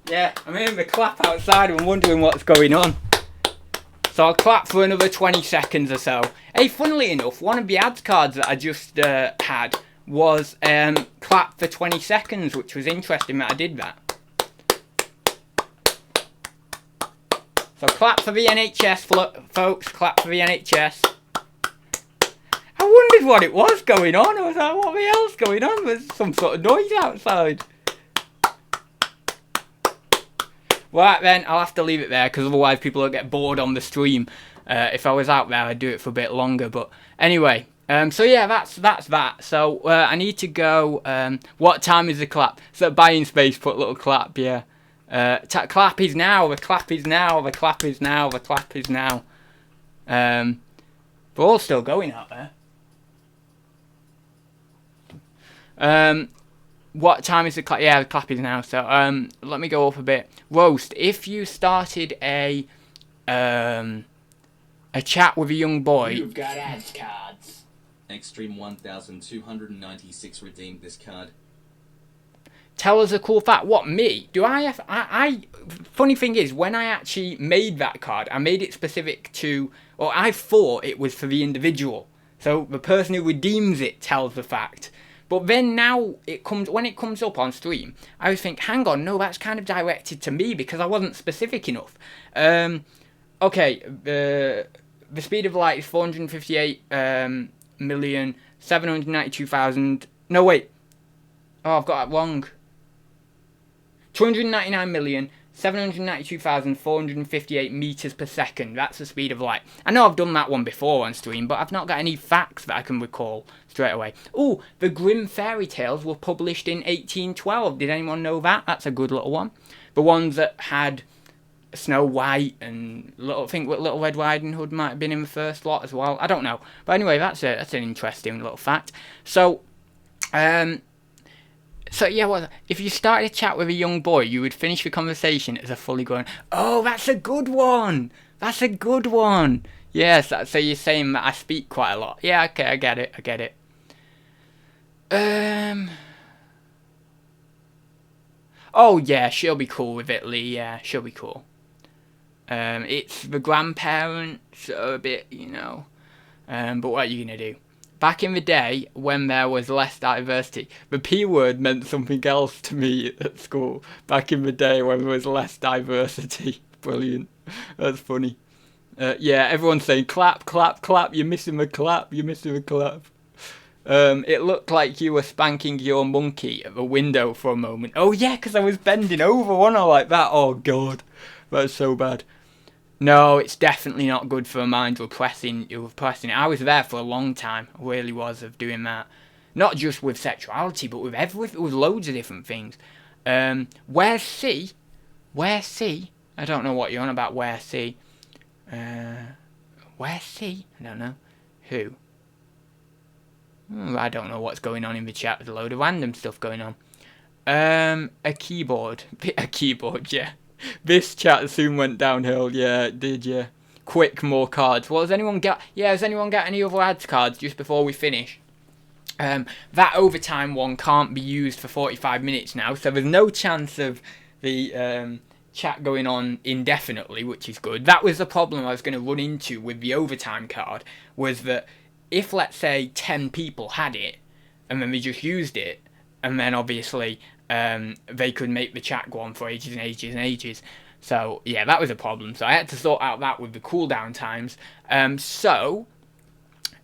Yeah, I'm hearing the clap outside and wondering what's going on. So I'll clap for another 20 seconds or so. Hey, funnily enough, one of the ads cards that I just had was clap for 20 seconds, which was interesting that I did that. So clap for the NHS, folks, clap for the NHS. I wondered what it was going on. I was like, what the hell's going on? There's some sort of noise outside. Right then, I'll have to leave it there because otherwise people will get bored on the stream. If I was out there, I'd do it for a bit longer. But anyway, so yeah, that's that. So I need to go. What time is the clap? So buying space, put a little clap. Yeah. Clap is now. The clap is now. The clap is now. The clap is now. We're all still going out there. What time is the clap? Yeah, the clap is now. So let me go up a bit. Roast. If you started a chat with a young boy. You've got Adz cards. Extreme 1296 redeemed this card. Tell us a cool fact. What, me? Do I have... funny thing is, when I actually made that card, I made it specific to... Or I thought it was for the individual. So the person who redeems it tells the fact. But then now, when it comes up on stream, I always think, hang on, no, that's kind of directed to me because I wasn't specific enough. Okay, the speed of light is 458,792,000... No, wait. Oh, I've got that wrong. 299,792,458 meters per second. That's the speed of light. I know I've done that one before on stream, but I've not got any facts that I can recall straight away. Oh, the Grimm fairy tales were published in 1812. Did anyone know that? That's a good little one. The ones that had Snow White and I think Little Red Riding Hood might have been in the first lot as well. I don't know. But anyway, that's an interesting little fact. So, So yeah, if you started a chat with a young boy, you would finish the conversation as a fully grown... Oh, that's a good one! That's a good one! Yes, so you're saying that I speak quite a lot. Yeah, okay, I get it. Oh yeah, she'll be cool with it, Lee. Yeah, she'll be cool. It's the grandparents are a bit, but what are you gonna do? Back in the day, when there was less diversity, the P word meant something else to me at school. Back in the day when there was less diversity. Brilliant. That's funny. Yeah, everyone's saying clap, clap, clap. You're missing the clap. You're missing the clap. It looked like you were spanking your monkey at the window for a moment. Oh yeah, because I was bending over, wasn't I, like that? Oh god, that's so bad. No, it's definitely not good for a mind repressing it. I was there for a long time, I really was, of doing that. Not just with sexuality, but with everything, with loads of different things. Where's C? Where's C? I don't know what you're on about, where's C? Where's C? I don't know. Who? I don't know what's going on in the chat. There's a load of random stuff going on. A keyboard. A keyboard, yeah. This chat soon went downhill. Yeah, it did, yeah. Quick, more cards. Well, has anyone got any other ads cards just before we finish? That overtime one can't be used for 45 minutes now, so there's no chance of the chat going on indefinitely, which is good. That was the problem I was going to run into with the overtime card, was that if, let's say, 10 people had it, and then they just used it, and then obviously they could make the chat go on for ages and ages and ages. So, yeah, that was a problem. So I had to sort out that with the cooldown times. So,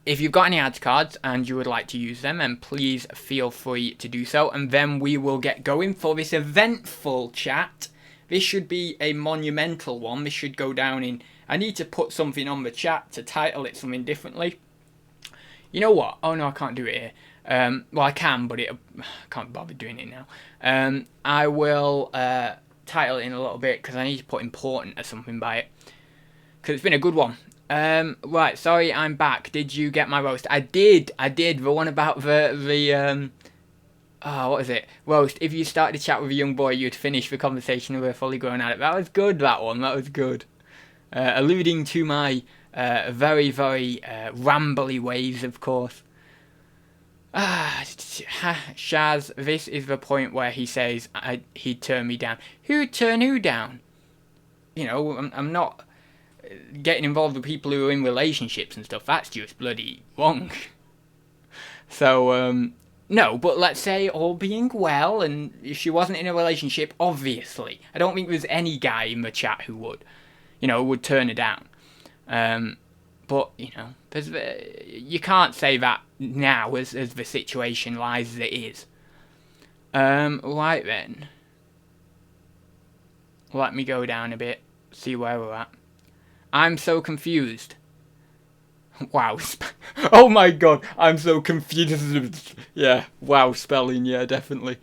if you've got any ads cards and you would like to use them, then please feel free to do so. And then we will get going for this eventful chat. This should be a monumental one. This should go down in... I need to put something on the chat to title it something differently. You know what? Oh, no, I can't do it here. Well, I can, but I can't bother doing it now. I will title it in a little bit because I need to put important or something by it. Because it's been a good one. Right, sorry, I'm back. Did you get my roast? I did. The one about the what is it? Roast. If you started a chat with a young boy, you'd finish the conversation with a fully grown adult. That was good, that one. That was good. Alluding to my very, very rambly ways, of course. Shaz, this is the point where he says he'd turn me down. Who'd turn who down? You know, I'm not getting involved with people who are in relationships and stuff. That's just bloody wrong. So, no, but let's say all being well, and if she wasn't in a relationship, obviously. I don't think there's any guy in the chat who would turn her down. But, you can't say that now as the situation lies as it is. Right then. Let me go down a bit, see where we're at. I'm so confused. Wow. Oh my god, I'm so confused. Yeah, wow, spelling, yeah, definitely.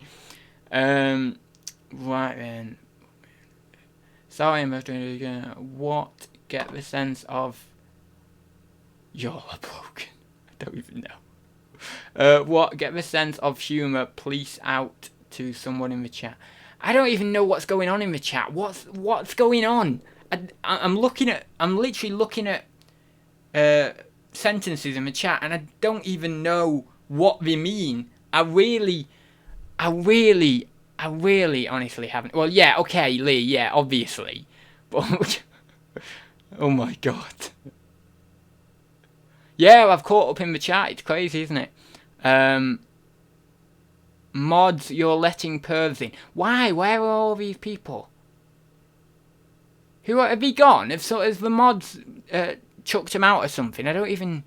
Right then. Sorry, I'm doing it again. What? Get the sense of... You're broken. I don't even know. What? Get the sense of humour, please, out to someone in the chat. I don't even know what's going on in the chat. What's going on? I'm literally looking at sentences in the chat, and I don't even know what they mean. I really honestly haven't. Well, yeah, okay, Lee, yeah, obviously. But, oh my god. Yeah, I've caught up in the chat. It's crazy, isn't it? Mods, you're letting pervs in. Why? Where are all these people? Who have they gone? Have the mods chucked them out or something? I don't even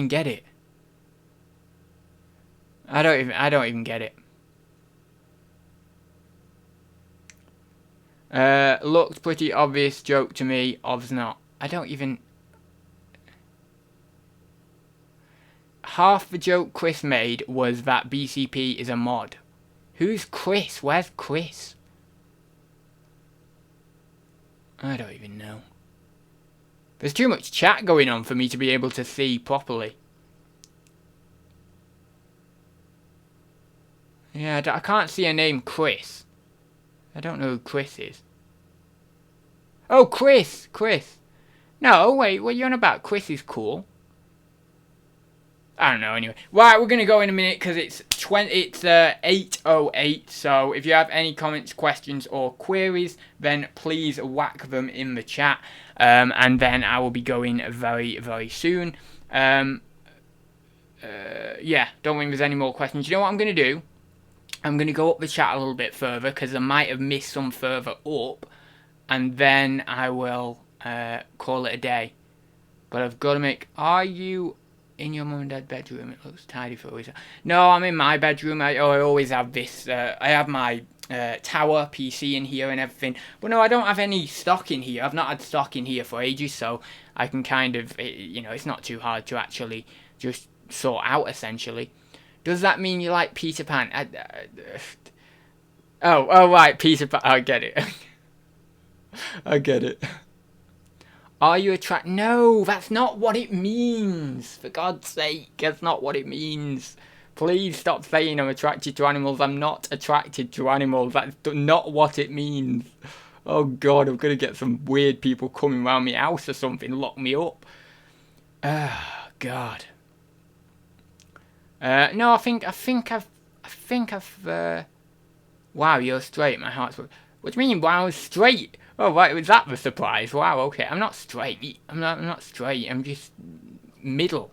get it. I don't even get it. Looked pretty obvious joke to me. Obv's not. I don't even... Half the joke Chris made was that BCP is a mod. Who's Chris? Where's Chris? I don't even know. There's too much chat going on for me to be able to see properly. Yeah, I can't see a name Chris. I don't know who Chris is. Oh, Chris! No, wait, what are you on about? Chris is cool. I don't know, anyway. Right, we're going to go in a minute because it's 8:08, so if you have any comments, questions, or queries, then please whack them in the chat, and then I will be going very, very soon. Yeah, don't think there's any more questions. You know what I'm going to do? I'm going to go up the chat a little bit further because I might have missed some further up, and then I will call it a day. But I've got to make... Are you in your mum and dad's bedroom? It looks tidy for a reason. No, I'm in my bedroom. I always have this... I have my tower PC in here and everything. But no, I don't have any stock in here. I've not had stock in here for ages, so I can kind of... You know, it's not too hard to actually just sort out, essentially. Does that mean you like Peter Pan? Oh, right, Peter Pan. I get it. I get it. Are you attracted? No, that's not what it means. For God's sake, that's not what it means. Please stop saying I'm attracted to animals. I'm not attracted to animals. That's not what it means. Oh God, I'm gonna get some weird people coming around my house or something, lock me up. Oh God. No, I think I've. Wow, you're straight. My heart's. What do you mean? Wow, straight? Oh, right, was that the surprise? Wow, okay. I'm not straight. I'm not straight. I'm just middle.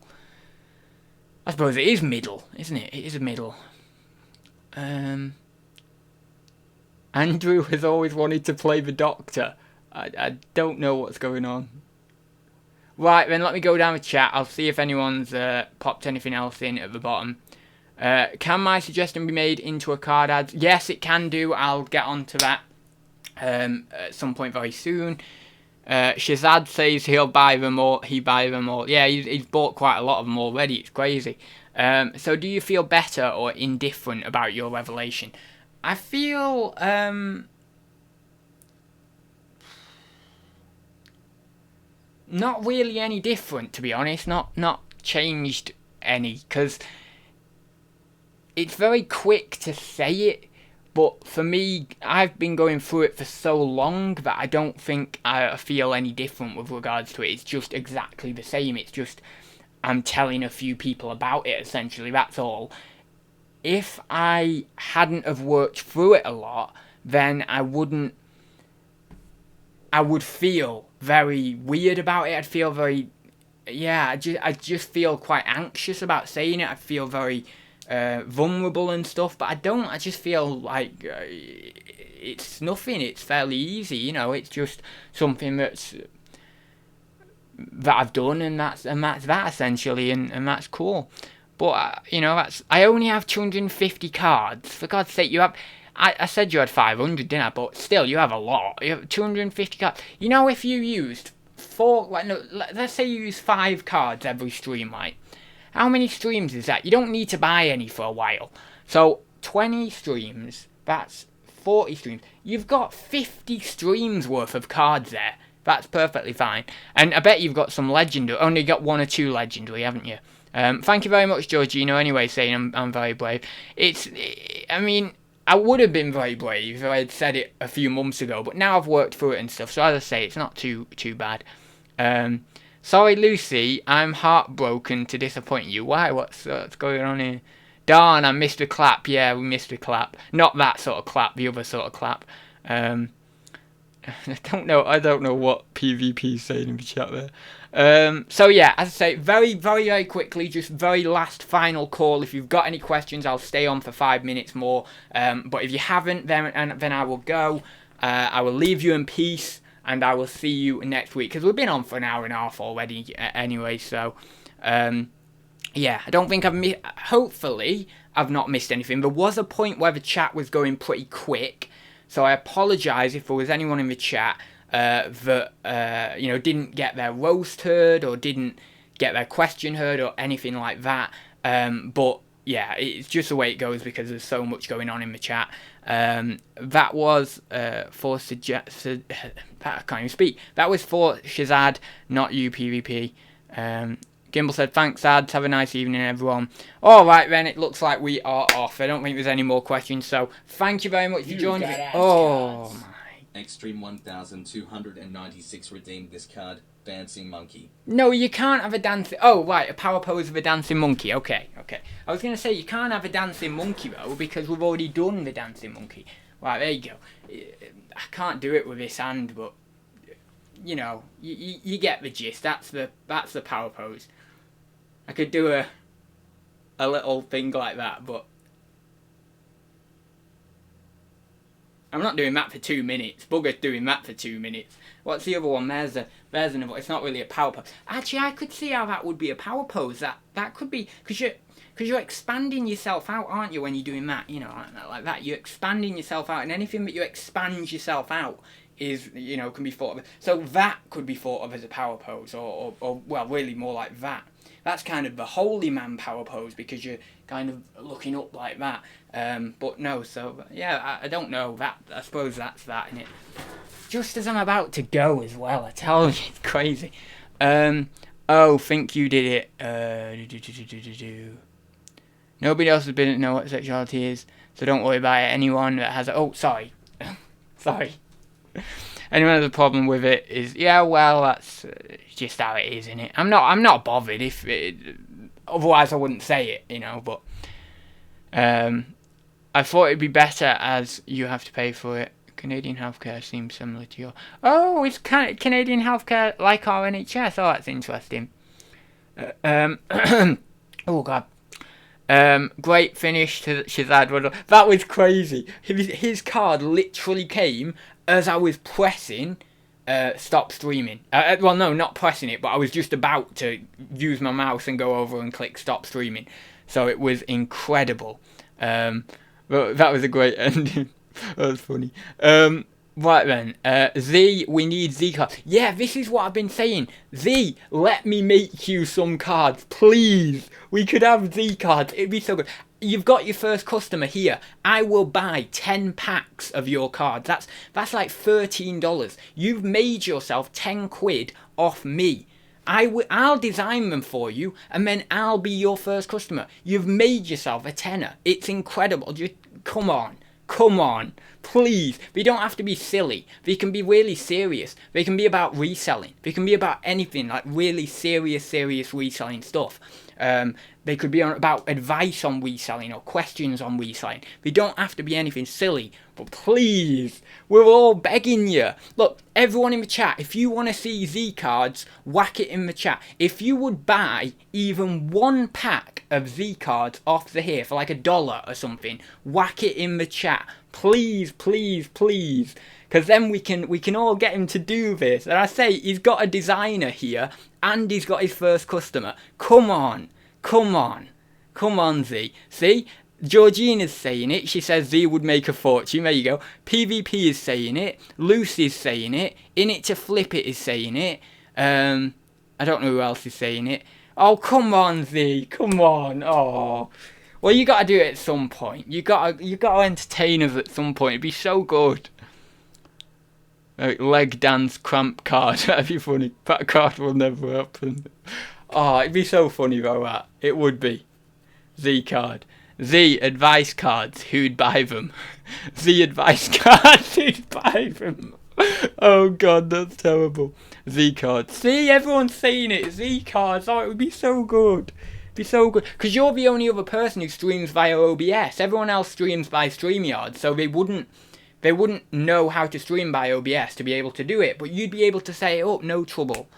I suppose it is middle, isn't it? It is a middle. Andrew has always wanted to play the Doctor. I don't know what's going on. Right, then let me go down the chat. I'll see if anyone's popped anything else in at the bottom. Can my suggestion be made into a card ad? Yes, it can do. I'll get on to that at some point very soon. Shazad says he'll buy them all. He buy them all. Yeah, he's bought quite a lot of them already. It's crazy. So do you feel better or indifferent about your revelation? I feel not really any different, to be honest. Not changed any, because it's very quick to say it. But for me, I've been going through it for so long that I don't think I feel any different with regards to it. It's just exactly the same. It's just I'm telling a few people about it, essentially. That's all. If I hadn't have worked through it a lot, then I would feel very weird about it. I'd feel very... Yeah, I just feel quite anxious about saying it. I feel very... vulnerable and stuff, but I don't. I just feel like it's nothing. It's fairly easy, you know. It's just something that I've done, and that's that essentially, and that's cool. But you know, I only have 250 cards. For God's sake, you have. I said you had 500, didn't I? But still, you have a lot. You have 250 cards. You know, if you used let's say you use 5 cards every stream, right? How many streams is that? You don't need to buy any for a while. So, 20 streams, that's 40 streams. You've got 50 streams worth of cards there. That's perfectly fine. And I bet you've got some legendary. Only got 1 or 2 legendary, haven't you? Thank you very much, Georgino, anyway, saying I'm very brave. I mean, I would have been very brave if I had said it a few months ago, but now I've worked through it and stuff, so as I say, it's not too bad. Sorry, Lucy, I'm heartbroken to disappoint you. Why? What's going on here? Darn, I missed a clap. Yeah, we missed a clap. Not that sort of clap, the other sort of clap. I don't know what PvP is saying in the chat there. So yeah, as I say, very, very, very quickly, just very last final call. If you've got any questions, I'll stay on for 5 minutes more. But if you haven't, then I will go. I will leave you in peace. And I will see you next week, because we've been on for an hour and a half already anyway, so, yeah, I don't think hopefully, I've not missed anything. There was a point where the chat was going pretty quick, so I apologise if there was anyone in the chat that, you know, didn't get their roast heard, or didn't get their question heard, or anything like that, but, yeah, it's just the way it goes, because there's so much going on in the chat. That was for I can't even speak. That was for Shazad, not you, PvP. Gimbal said, thanks, Adz. Have a nice evening, everyone. Alright, then, it looks like we are off. I don't think there's any more questions, so thank you very much for joining me. Oh, my. Extreme 1296 redeemed this card. dancing monkey. No, you can't have a dancing... Oh, right, a power pose of a dancing monkey. Okay. I was going to say, you can't have a dancing monkey, though, because we've already done the dancing monkey. Right, there you go. I can't do it with this hand, but, you know, you get the gist. That's the power pose. I could do a little thing like that, but I'm not doing that for 2 minutes. Bugger's doing that for 2 minutes. What's the other one? There's another. It's not really a power pose. Actually, I could see how that would be a power pose. That could be because you're expanding yourself out, aren't you? When you're doing that, you know, like that. You're expanding yourself out, and anything that you expand yourself out is, you know, can be thought of. So that could be thought of as a power pose, or well, really more like that. That's kind of the holy man power pose because you're kind of looking up like that. But no, so yeah, I don't know that. I suppose that's that in it. Just as I'm about to go as well, I tell you, it's crazy. Oh, think you did it. Nobody else has been to know what sexuality is, so don't worry about it. Anyone that has... Oh, sorry. Sorry. Anyone has a problem with it is... Yeah, well, that's just how it is, innit? I'm not bothered if it... Otherwise, I wouldn't say it, you know, but... I thought it'd be better as you have to pay for it. Canadian healthcare seems similar to your... Oh, it's Canadian healthcare like our NHS. Oh, that's interesting. Oh, God. Great finish to Shazad. That was crazy. His card literally came as I was pressing stop streaming. Well, no, not pressing it, but I was just about to use my mouse and go over and click stop streaming. So it was incredible. But that was a great ending. That was funny. Right then, Z, we need Z cards. Yeah, this is what I've been saying. Z, let me make you some cards, please. We could have Z cards. It'd be so good. You've got your first customer here. I will buy 10 packs of your cards. That's like $13. You've made yourself 10 quid off me. I'll design them for you, and then I'll be your first customer. You've made yourself a tenner. It's incredible. Just come on, please. They don't have to be silly. They can be really serious. They can be about reselling. They can be about anything, like really serious reselling stuff. They could be about advice on reselling or questions on reselling. They don't have to be anything silly, but please, we're all begging you. Look, everyone in the chat, if you want to see Z cards, whack it in the chat. If you would buy even 1 pack of Z cards off the here for like $1 or something, whack it in the chat. Please, please, please. Because then we can all get him to do this. And I say, he's got a designer here, and he's got his first customer. Come on, Z. See? Georgina's saying it. She says Z would make a fortune. There you go. PvP is saying it. Lucy's saying it. In It to Flip It is saying it. I don't know who else is saying it. Oh, come on, Z. Come on. Oh. Well, you got to do it at some point. You got to entertain us at some point. It'd be so good. Leg dance cramp card. That'd be funny. That card will never happen. Oh, it'd be so funny though, that. It would be. Z card. Z advice cards. Who'd buy them? Z advice cards. Who'd buy them? Oh God, that's terrible. Z cards. See, everyone's saying it. Z cards. Oh, it would be so good. It'd be so good. Because you're the only other person who streams via OBS. Everyone else streams by StreamYard, so they wouldn't know how to stream by OBS to be able to do it. But you'd be able to say it up, no trouble.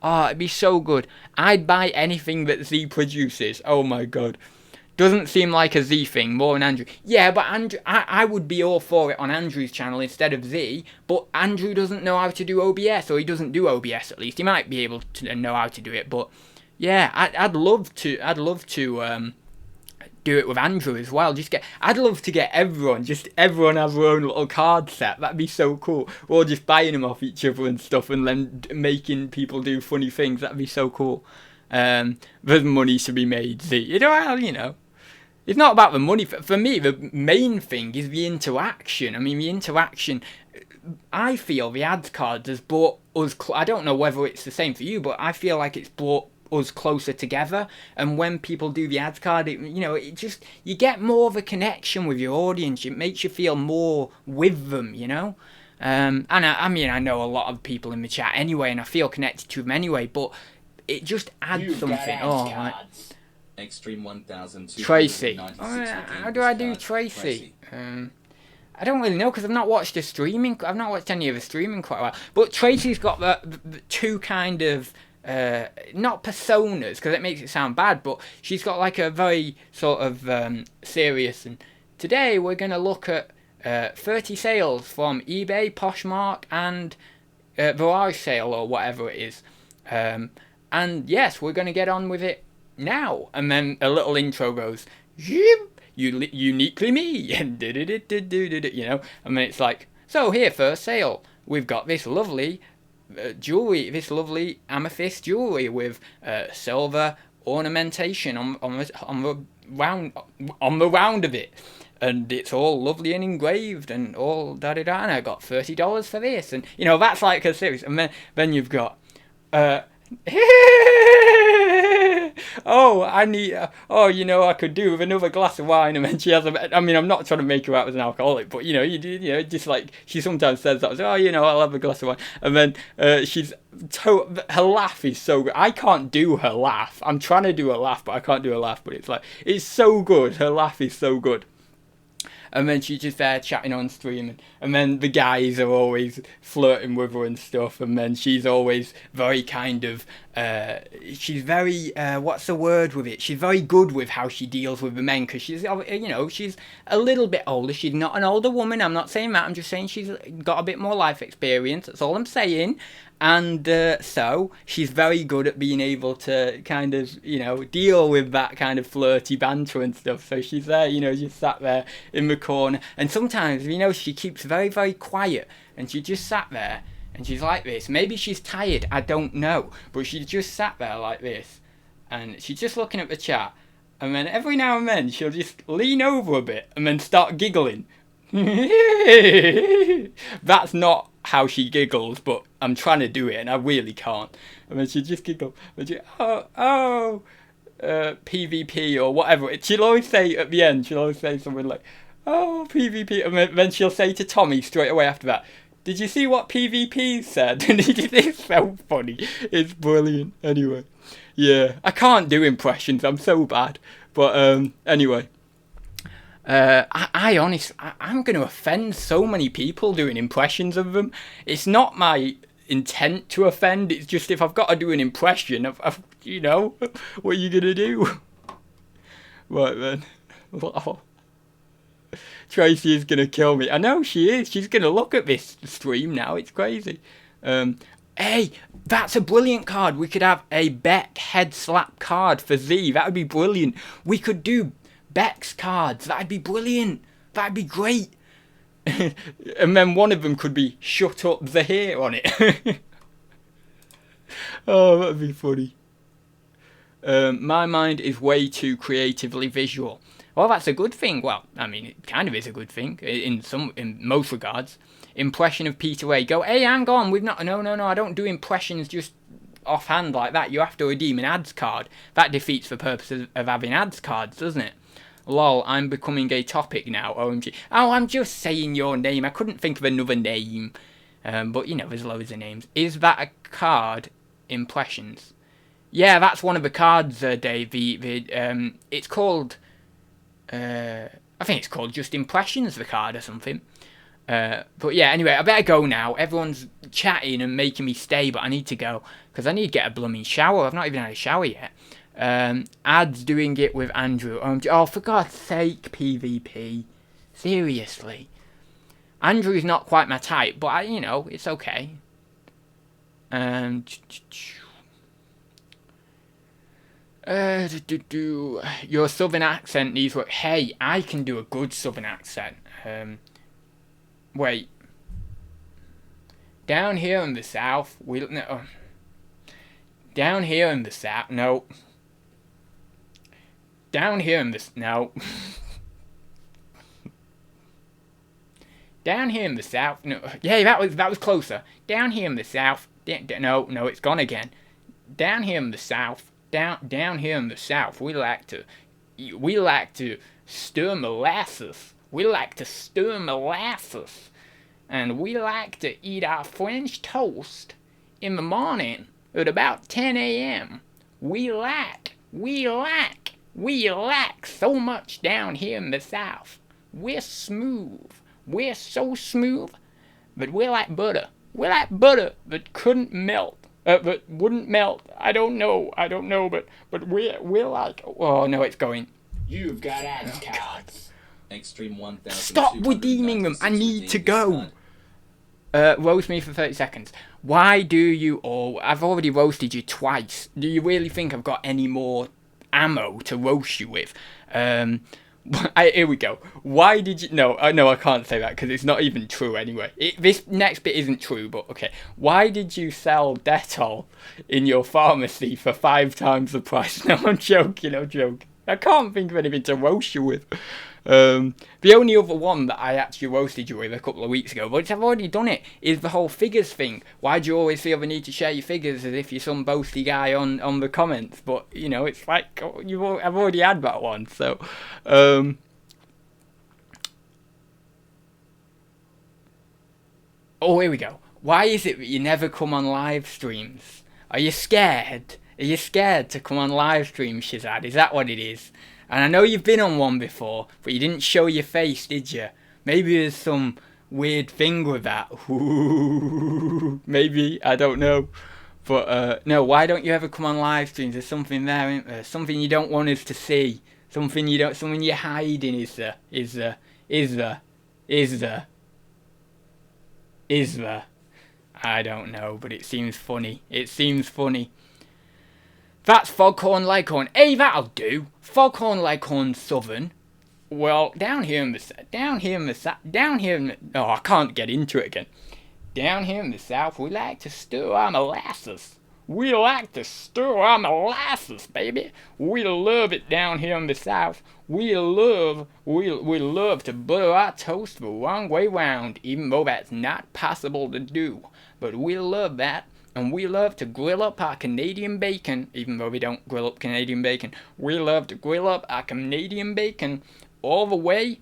Oh, it'd be so good. I'd buy anything that Z produces. Oh my God. Doesn't seem like a Z thing, more than Andrew. Yeah, but Andrew, I would be all for it on Andrew's channel instead of Z, but Andrew doesn't know how to do OBS, or he doesn't do OBS at least. He might be able to know how to do it, but yeah, I'd love to do it with Andrew as well. I'd love to get everyone have their own little card set. That'd be so cool. We're all just buying them off each other and stuff, and then making people do funny things. That'd be so cool. There's money to be made. See, you know. It's not about the money. For me, the main thing is the interaction. I mean, the interaction... I feel the ads cards has brought us... I don't know whether it's the same for you, but I feel like it's brought us closer together. And when people do the ads card, you get more of a connection with your audience. It makes you feel more with them, you know? And I mean, I know a lot of people in the chat anyway, and I feel connected to them anyway, but it just adds You've something. got Adz Right. cards. Extreme 1296. Tracy. again, How do I do this card. Tracy? I don't really know because I've not watched I've not watched any of the streaming quite a while. But Tracy's got the two kind of not personas because it makes it sound bad, but she's got like a very sort of serious. And today we're gonna look at 30 sales from eBay, Poshmark, and Garage Sale or whatever it is. And yes, we're gonna get on with it now. And then a little intro goes. Uniquely me, and you know, and then it's like, so here, first sale, we've got this lovely jewelry, this lovely amethyst jewelry with silver ornamentation on the round of it, and it's all lovely and engraved and all and I got $30 for this, and you know, that's like a series. And then you've got oh, I need. Oh, you know, I could do with another glass of wine. And then she has a. I mean, I'm not trying to make her out as an alcoholic, but you know, you know, just like she sometimes says that. Oh, you know, I'll have a glass of wine. And then she's her laugh is so good. I can't do her laugh. I'm trying to do a laugh, but I can't do a laugh. But it's like it's so good. Her laugh is so good. And then she's just there chatting on stream, and then the guys are always flirting with her and stuff, and then she's always very kind of, she's very, what's the word with it? She's very good with how she deals with the men, because she's, you know, she's a little bit older. She's not an older woman, I'm not saying that, I'm just saying she's got a bit more life experience, that's all I'm saying. And so she's very good at being able to kind of, you know, deal with that kind of flirty banter and stuff. So she's there, you know, just sat there in the corner. And sometimes, you know, she keeps very, very quiet. And she just sat there and she's like this. Maybe she's tired, I don't know. But she just sat there like this. And she's just looking at the chat. And then every now and then she'll just lean over a bit and then start giggling. That's not how she giggles, but I'm trying to do it and I really can't. And then she just giggle. And she, PvP or whatever. She'll always say at the end, she'll always say something like, oh, PvP. And then she'll say to Tommy straight away after that, did you see what PvP said? And it's so funny. It's brilliant. Anyway, yeah, I can't do impressions. I'm so bad. But anyway. I honestly, I'm going to offend so many people doing impressions of them. It's not my intent to offend. It's just if I've got to do an impression of you know, what are you going to do? Right then. Wow. Tracy is going to kill me. I know she is. She's going to look at this stream now. It's crazy. Hey, that's a brilliant card. We could have a Beck head slap card for Z. That would be brilliant. We could do Beck's cards. That'd be brilliant. That'd be great. And then one of them could be shut up the hair on it. Oh, that'd be funny. My mind is way too creatively visual. Well, that's a good thing. Well, I mean, it kind of is a good thing in most regards. Impression of Peter A. Go, hey, hang on. We've not. No. I don't do impressions just offhand like that. You have to redeem an ads card. That defeats the purpose of having ads cards, doesn't it? Lol, I'm becoming a topic now, OMG. Oh, I'm just saying your name. I couldn't think of another name. But, you know, there's loads of names. Is that a card? Impressions. Yeah, that's one of the cards, Dave. It's called... I think it's called just Impressions, the card, or something. But yeah, anyway, I better go now. Everyone's chatting and making me stay, but I need to go. Because I need to get a blooming shower. I've not even had a shower yet. Adz doing it with Andrew. Oh, for God's sake, PvP. Seriously. Andrew's not quite my type, but, you know, it's okay. Your southern accent needs work. Hey, I can do a good southern accent. Wait. Down here in the south, down here in the south, no. Down here in this, no. Down here in the south, no. Yeah, that was closer. Down here in the south, no, it's gone again. Down here in the south, down here in the south, we like to stir molasses. We like to stir molasses. and we like to eat our French toast in the morning at about 10 a.m. We lack so much down here in the South. We're smooth. We're so smooth, but we're like butter. We're like butter that couldn't melt. That wouldn't melt. I don't know, but we're like. Oh no, it's going. You've got Adz cards. Extreme 1000. Stop redeeming them. I need to go. Roast me for 30 seconds. Why do you all... I've already roasted you twice. Do you really think I've got any more ammo to roast you with? Here we go. Why did you... No, I can't say that because it's not even true anyway. This next bit isn't true, but okay. Why did you sell Dettol in your pharmacy for 5 times the price? No, I'm joking. I can't think of anything to roast you with. The only other one that I actually roasted you with a couple of weeks ago, but I've already done it, is the whole figures thing. Why do you always feel the need to share your figures as if you're some boasty guy on the comments? But, it's like, I've already had that one, so... Oh, here we go. Why is it that you never come on live streams? Are you scared? Are you scared to come on live streams, Shazad? Is that what it is? And I know you've been on one before, but you didn't show your face, did you? Maybe there's some weird thing with that. Maybe, I don't know. But, no, why don't you ever come on live streams? There's something there, isn't there? Something you don't want us to see. Something you're hiding, is there? I don't know, but it seems funny. That's Foghorn Leghorn. Hey, that'll do. Foghorn Leghorn Southern. Well, down here in the oh, I can't get into it again. Down here in the South, we like to stir our molasses. We like to stir our molasses, baby. We love it down here in the South. We love to butter our toast the wrong way round, even though that's not possible to do. But we love that. And we love to grill up our Canadian bacon, even though we don't grill up Canadian bacon. We love to grill up our Canadian bacon all the way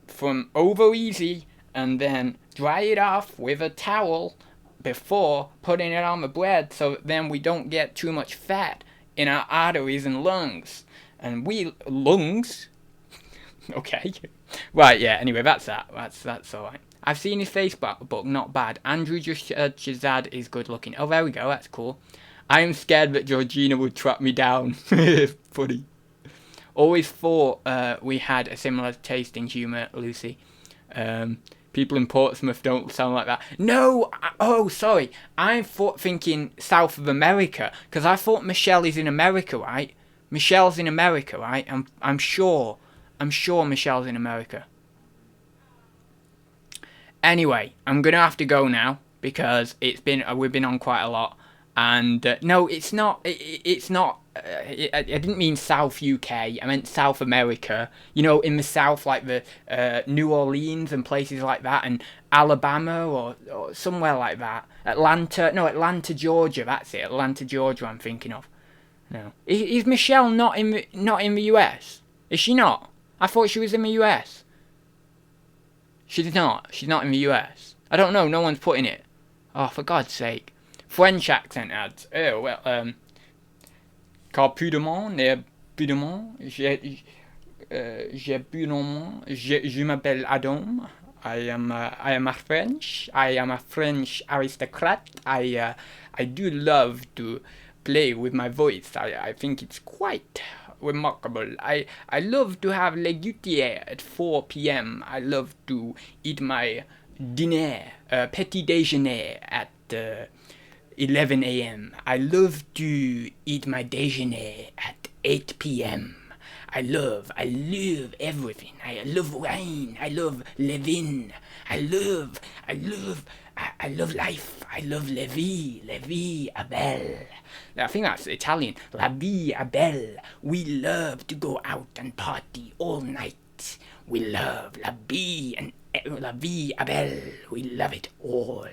from over easy and then dry it off with a towel before putting it on the bread so that then we don't get too much fat in our arteries and lungs. And lungs? Okay. Right, yeah, anyway, that's that. That's alright. I've seen his Facebook, but not bad. Andrew Shazad is good looking. Oh, there we go. That's cool. I am scared that Georgina would track me down. Funny. Always thought we had a similar taste in humour, Lucy. People in Portsmouth don't sound like that. No! Sorry. I'm thinking South of America. Because I thought Michelle is in America, right? Michelle's in America, right? I'm sure Michelle's in America. Anyway, I'm gonna have to go now because we've been on quite a lot, and no, it's not. It's not. I didn't mean South UK. I meant South America. In the South, like the New Orleans and places like that, and Alabama or somewhere like that. Atlanta, Georgia. That's it. Atlanta, Georgia. I'm thinking of. No, is Michelle not in the US? Is she not? I thought she was in the US. She's not. She's not in the US. I don't know. No one's putting it. Oh, for God's sake. French accent ads. Oh, well, car plus de monde, plus de monde. J'ai plus de monde. Je m'appelle Adam. I am a French. I am a French aristocrat. I do love to play with my voice. I think it's quite remarkable. I love to have le goûter at 4 p.m. I love to eat my dinner, petit déjeuner at 11 a.m. I love to eat my déjeuner at 8 p.m. I love everything. I love wine. I love living. I love life. I love la vie est belle. I think that's Italian. La vie est belle. We love to go out and party all night. We love la vie est belle. We love it all.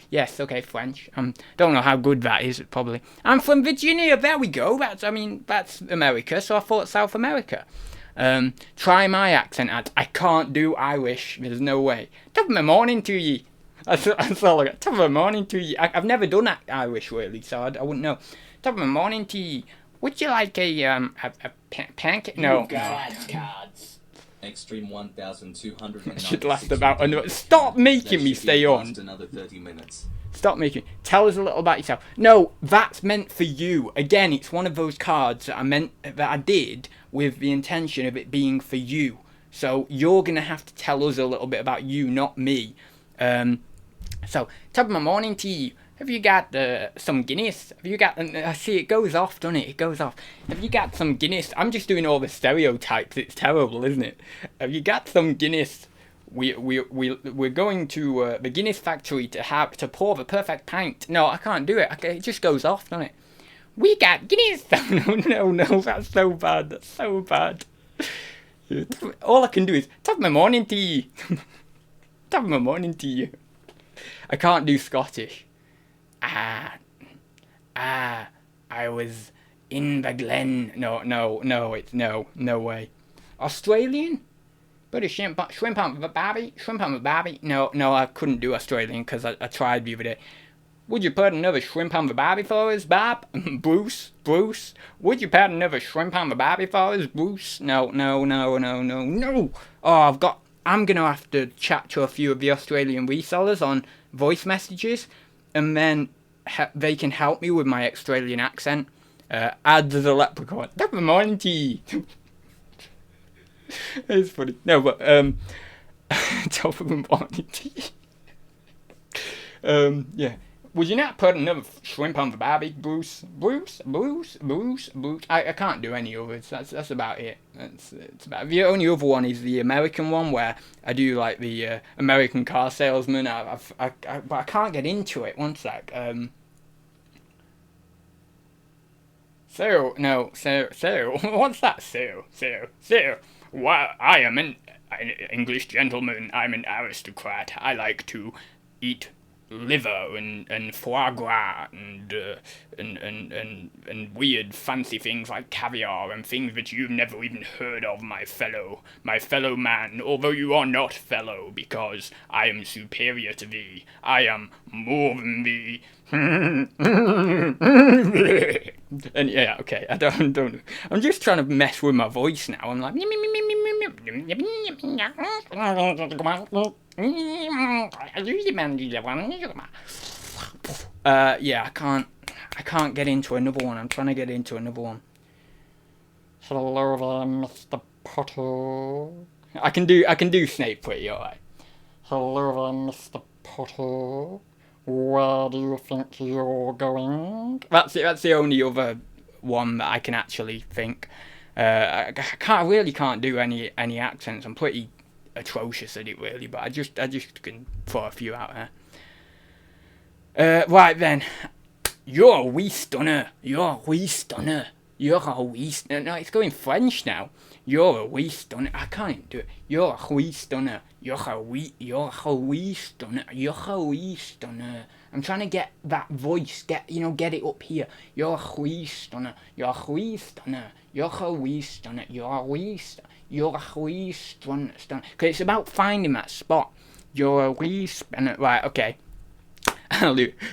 Yes, okay, French. Don't know how good that is, probably. I'm from Virginia, there we go. That's America, so I thought South America. Try my accent, I can't do Irish, there's no way. Top of the morning to ye. That's all I got. Top of the morning to you. I've never done Irish really, so I wouldn't know. Top of the morning to you. Would you like a pancake? No. You've got ads cards. Extreme 1,296. Should last about another. Stop making me stay on. Another 30 minutes. Stop making. Tell us a little about yourself. No, that's meant for you. Again, it's one of those cards that I did with the intention of it being for you. So you're gonna have to tell us a little bit about you, not me. So top of my morning to you. Have you got some Guinness? Have you got? I see it goes off, doesn't it? It goes off. Have you got some Guinness? I'm just doing all the stereotypes. It's terrible, isn't it? Have you got some Guinness? We're going to the Guinness factory to pour the perfect pint. No, I can't do it. It just goes off, doesn't it? We got Guinness. No, that's so bad. That's so bad. All I can do is top of my morning to you. Top of my morning to you. I can't do Scottish. I was in the glen. No way. Australian? But a shrimp on the barbie. No, I couldn't do Australian because I tried the other day. Would you put another shrimp on the barbie for us, Bob? Bruce? Would you put another shrimp on the barbie for us, Bruce? No. Oh, I'm going to have to chat to a few of the Australian resellers on voice messages, and then they can help me with my Australian accent. Adz the leprechaun. Top of the morning to you. It's funny. No, but, top of the morning to you. Yeah. Would you not put another shrimp on the barbie, Bruce? I can't do any others. That's about it. It's about the only other one is the American one where I do like the American car salesman. But I can't get into it. One sec. So what's that? So. Well, I am an English gentleman. I'm an aristocrat. I like to eat liver and foie gras and weird fancy things like caviar and things that you've never even heard of, my fellow man, although you are not fellow, because I am superior to thee. I am more than thee. And yeah, okay, I don't. I'm just trying to mess with my voice now. I'm like, yeah, I can't get into another one. I'm trying to get into another one. Hello there, Mr. Potter. I can do Snape pretty alright. Hello there, Mr. Potter. Where do you think you're going? That's it. That's the only other one that I can actually think. I really can't do any accents. I'm pretty atrocious at it, really. But I just can throw a few out there. Right then, you're a wee stunner. No, it's going French now. You're a wee stunner. I can't even do it. You're a wee stunner. You're a wee stunner. I'm trying to get that voice, get it up here. You're a wee stunner. You're a wee stunner. Because it's about finding that spot. You're a wee stunner. Right, okay.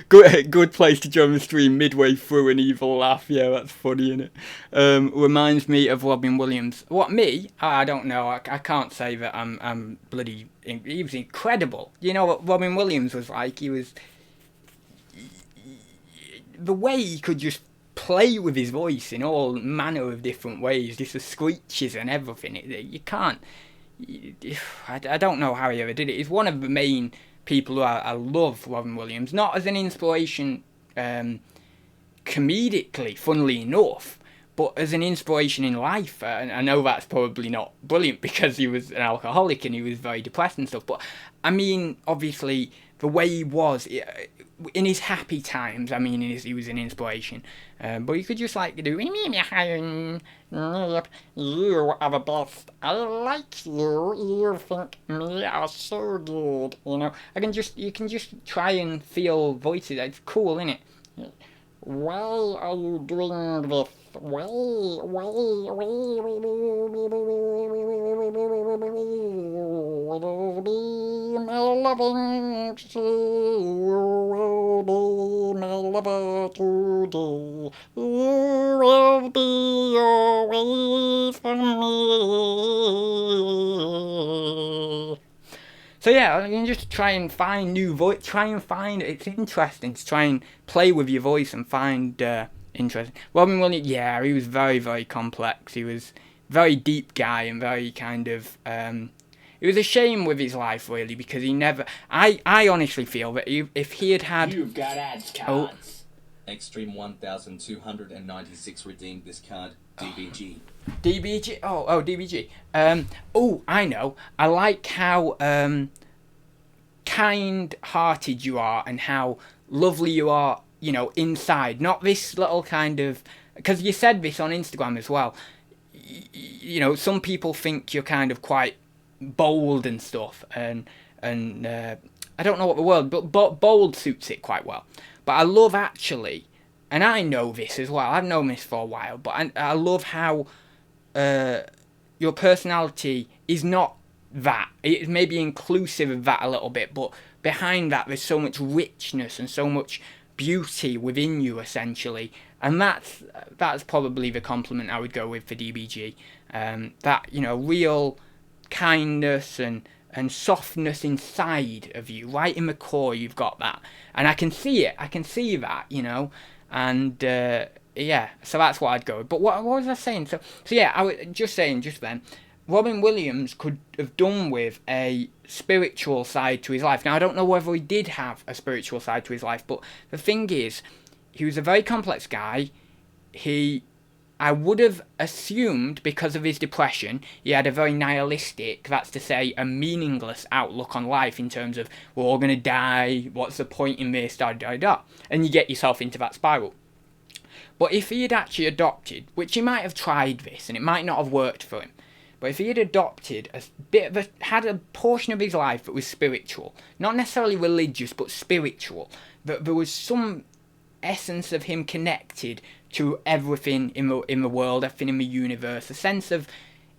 Good place to join the stream midway through an evil laugh. Yeah, that's funny, isn't it? Reminds me of Robin Williams. What, me? I don't know. I can't say that I'm bloody... He was incredible. You know what Robin Williams was like? He was... The way he could just play with his voice in all manner of different ways. Just the screeches and everything. You can't... I don't know how he ever did it. He's one of the main... people who I love Robin Williams, not as an inspiration comedically, funnily enough, but as an inspiration in life. And I know that's probably not brilliant because he was an alcoholic and he was very depressed and stuff, but I mean, obviously, the way he was in his happy times, I mean, he was an inspiration. But you could just like do, you are the best. I like you. You think me are so good. You know, you can just try and feel voices. It's cool, isn't it? Why are you doing this? Why? My loving you will be never today. You will be away from me. So yeah, you can just try and find new voice. Try and find it's interesting to try and play with your voice and find interesting. Robin Williams, yeah, he was very, very complex. He was a very deep guy and very kind of. It was a shame with his life really because he never. I honestly feel that if he had. You've got ads cards. Extreme 1296 redeemed this card. DBG. DBG. Oh, DBG. I know. I like how kind-hearted you are and how lovely you are. You know, inside. Not this little kind of. Because you said this on Instagram as well. You know, some people think you're kind of quite bold and stuff, and I don't know what the word, but bold suits it quite well. But I love actually. And I know this as well. I've known this for a while, but I love how your personality is not that. It's maybe inclusive of that a little bit, but behind that there's so much richness and so much beauty within you, essentially. And that's probably the compliment I would go with for DBG. That, you know, real kindness and softness inside of you, right in the core, you've got that. And I can see it. I can see that, you know. And yeah, so that's what I'd go with. But what was I saying? So yeah, I was just saying just then, Robin Williams could have done with a spiritual side to his life. Now, I don't know whether he did have a spiritual side to his life, but the thing is, he was a very complex guy. I would have assumed, because of his depression, he had a very nihilistic, that's to say, a meaningless outlook on life in terms of, we're all going to die, what's the point in this, da. And you get yourself into that spiral. But if he had actually adopted, which he might have tried this, and it might not have worked for him, but if he had adopted had a portion of his life that was spiritual, not necessarily religious, but spiritual, that there was some essence of him connected to everything in the world, everything in the universe, a sense of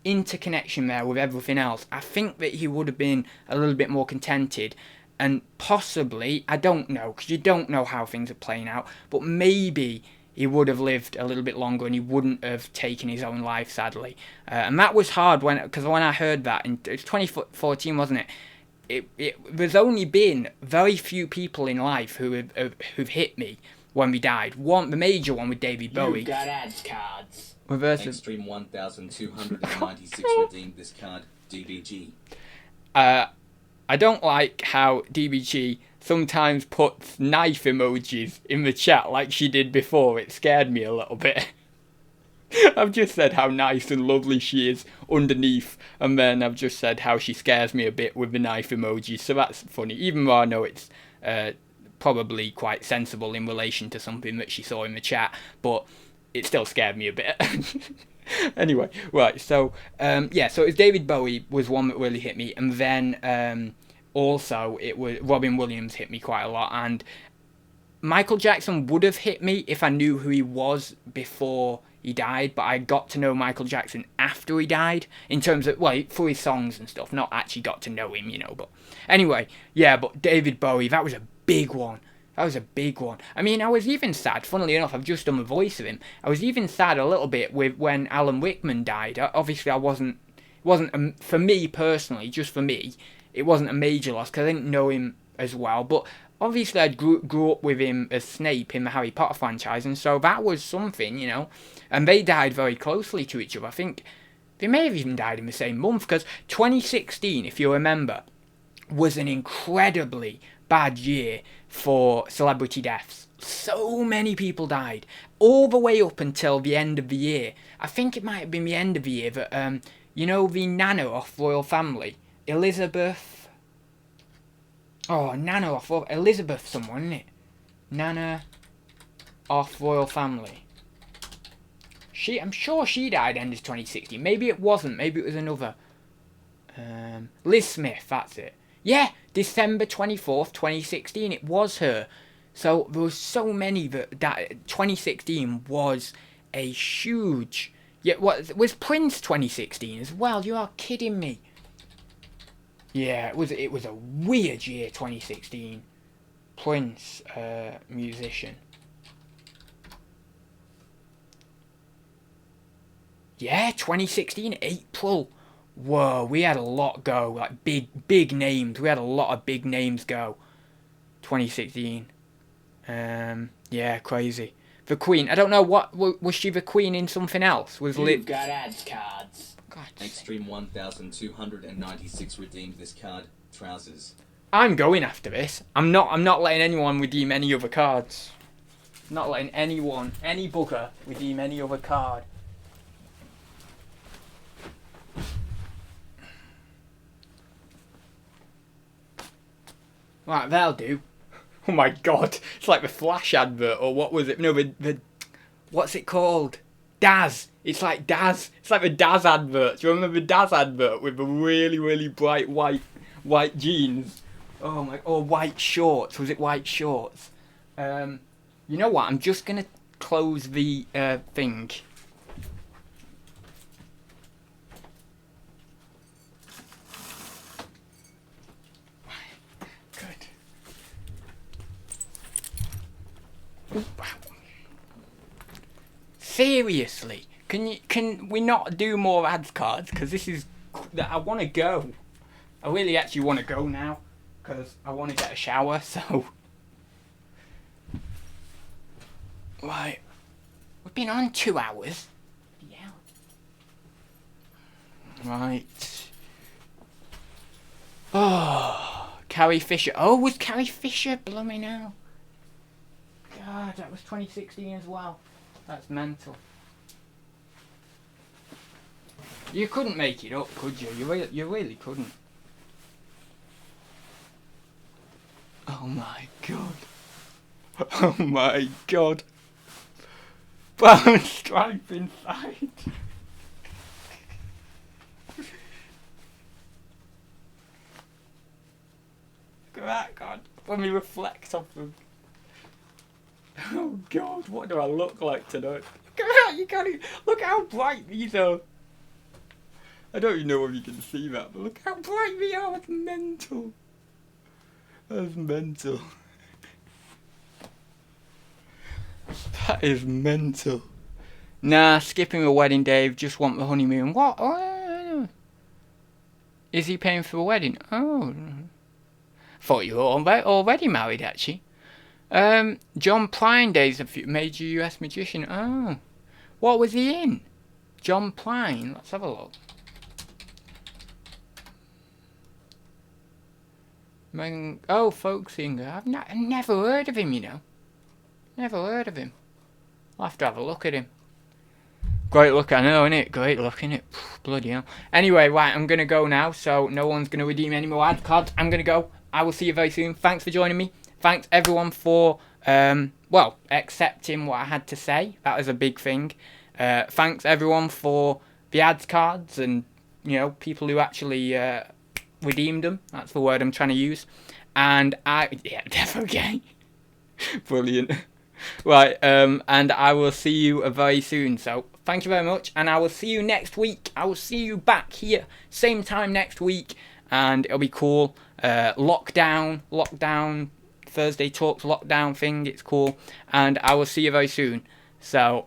interconnection there with everything else, I think that he would have been a little bit more contented, and possibly, I don't know, because you don't know how things are playing out, but maybe he would have lived a little bit longer and he wouldn't have taken his own life, sadly. And that was hard because when I heard that, it was 2014, wasn't it? There's only been very few people in life who've hit me when we died. The major one with David Bowie. You've got ads cards. Extreme 1296 redeemed this card. DBG. I don't like how DBG sometimes puts knife emojis in the chat like she did before. It scared me a little bit. I've just said how nice and lovely she is underneath, and then I've just said how she scares me a bit with the knife emojis, so that's funny, even though I know it's probably quite sensible in relation to something that she saw in the chat, but it still scared me a bit. Anyway, right, so yeah, so it was David Bowie was one that really hit me, and then also it was Robin Williams hit me quite a lot, and Michael Jackson would have hit me if I knew who he was before he died, but I got to know Michael Jackson after he died, in terms of, well, through his songs and stuff, not actually got to know him, you know, but anyway, yeah, but David Bowie, that was a big one. That was a big one. I mean, I was even sad, funnily enough, I've just done the voice of him, I was even sad a little bit with when Alan Rickman died. Obviously, it wasn't, for me personally, just for me, it wasn't a major loss, because I didn't know him as well, but obviously I grew up with him as Snape in the Harry Potter franchise, and so that was something, you know, and they died very closely to each other. I think they may have even died in the same month, because 2016, if you remember, was an incredibly bad year for celebrity deaths. So many people died, all the way up until the end of the year. I think it might have been the end of the year that, you know, the Nana off Royal Family, Elizabeth someone, isn't it? Nana off Royal Family. I'm sure she died end of 2016. Maybe it wasn't. Maybe it was another. Liz Smith, that's it. Yeah, December 24th, 2016. It was her. So there was so many that 2016 was a huge. Yeah, was Prince 2016 as well? You are kidding me. Yeah, it was a weird year, 2016. Prince, musician. Yeah, 2016, April. Whoa, we had a lot go. Like, big names. We had a lot of big names go. 2016. Yeah, crazy. The Queen. I don't know, was she the Queen in something else? You've got ads cards. God. Extreme 1296 redeemed this card. Trousers. I'm going after this. I'm not letting anyone redeem any other cards. Not letting any bugger redeem any other card. Right, that'll do. Oh my god, it's like the Flash advert, or what was it? No, the what's it called? Daz. It's like Daz. It's like the Daz advert. Do you remember the Daz advert with the really bright white jeans? Oh my, or white shorts. Was it white shorts? You know what? I'm just gonna close the thing. Seriously, can we not do more ads cards? Because this is, I want to go. I really actually want to go now, because I want to get a shower. So, right, we've been on 2 hours. Yeah. Right. Oh, Carrie Fisher. Oh, was Carrie Fisher? Blooming now. God, that was 2016 as well. That's mental. You couldn't make it up, could you? You really couldn't. Oh my god. Oh my god. Brown stripe inside. Look at that, God. Let me reflect off them. Oh god, what do I look like tonight? Look at that, you can't even, look how bright these are. I don't even know if you can see that, but look how bright they are. That's mental. That's mental. That is mental. Nah, skipping the wedding, Dave. Just want the honeymoon. What? Oh, is he paying for the wedding? Oh. Thought you were already married, actually. John Prine Days, a major US magician. Oh. What was he in? John Prine. Let's have a look. Oh, folk singer. I've never heard of him, you know. Never heard of him. I'll have to have a look at him. Great look, I know, innit? Great look, innit? Bloody hell. Anyway, right, I'm going to go now, so no one's going to redeem any more ad cards. I'm going to go. I will see you very soon. Thanks for joining me. Thanks, everyone, for, accepting what I had to say. That was a big thing. Thanks, everyone, for the ads cards and, you know, people who actually redeemed them. That's the word I'm trying to use. And okay. Brilliant. Right, and I will see you very soon. So, thank you very much, and I will see you next week. I will see you back here, same time next week, and it'll be cool. Lockdown, Thursday Talks lockdown thing, it's cool, and I will see you very soon. So,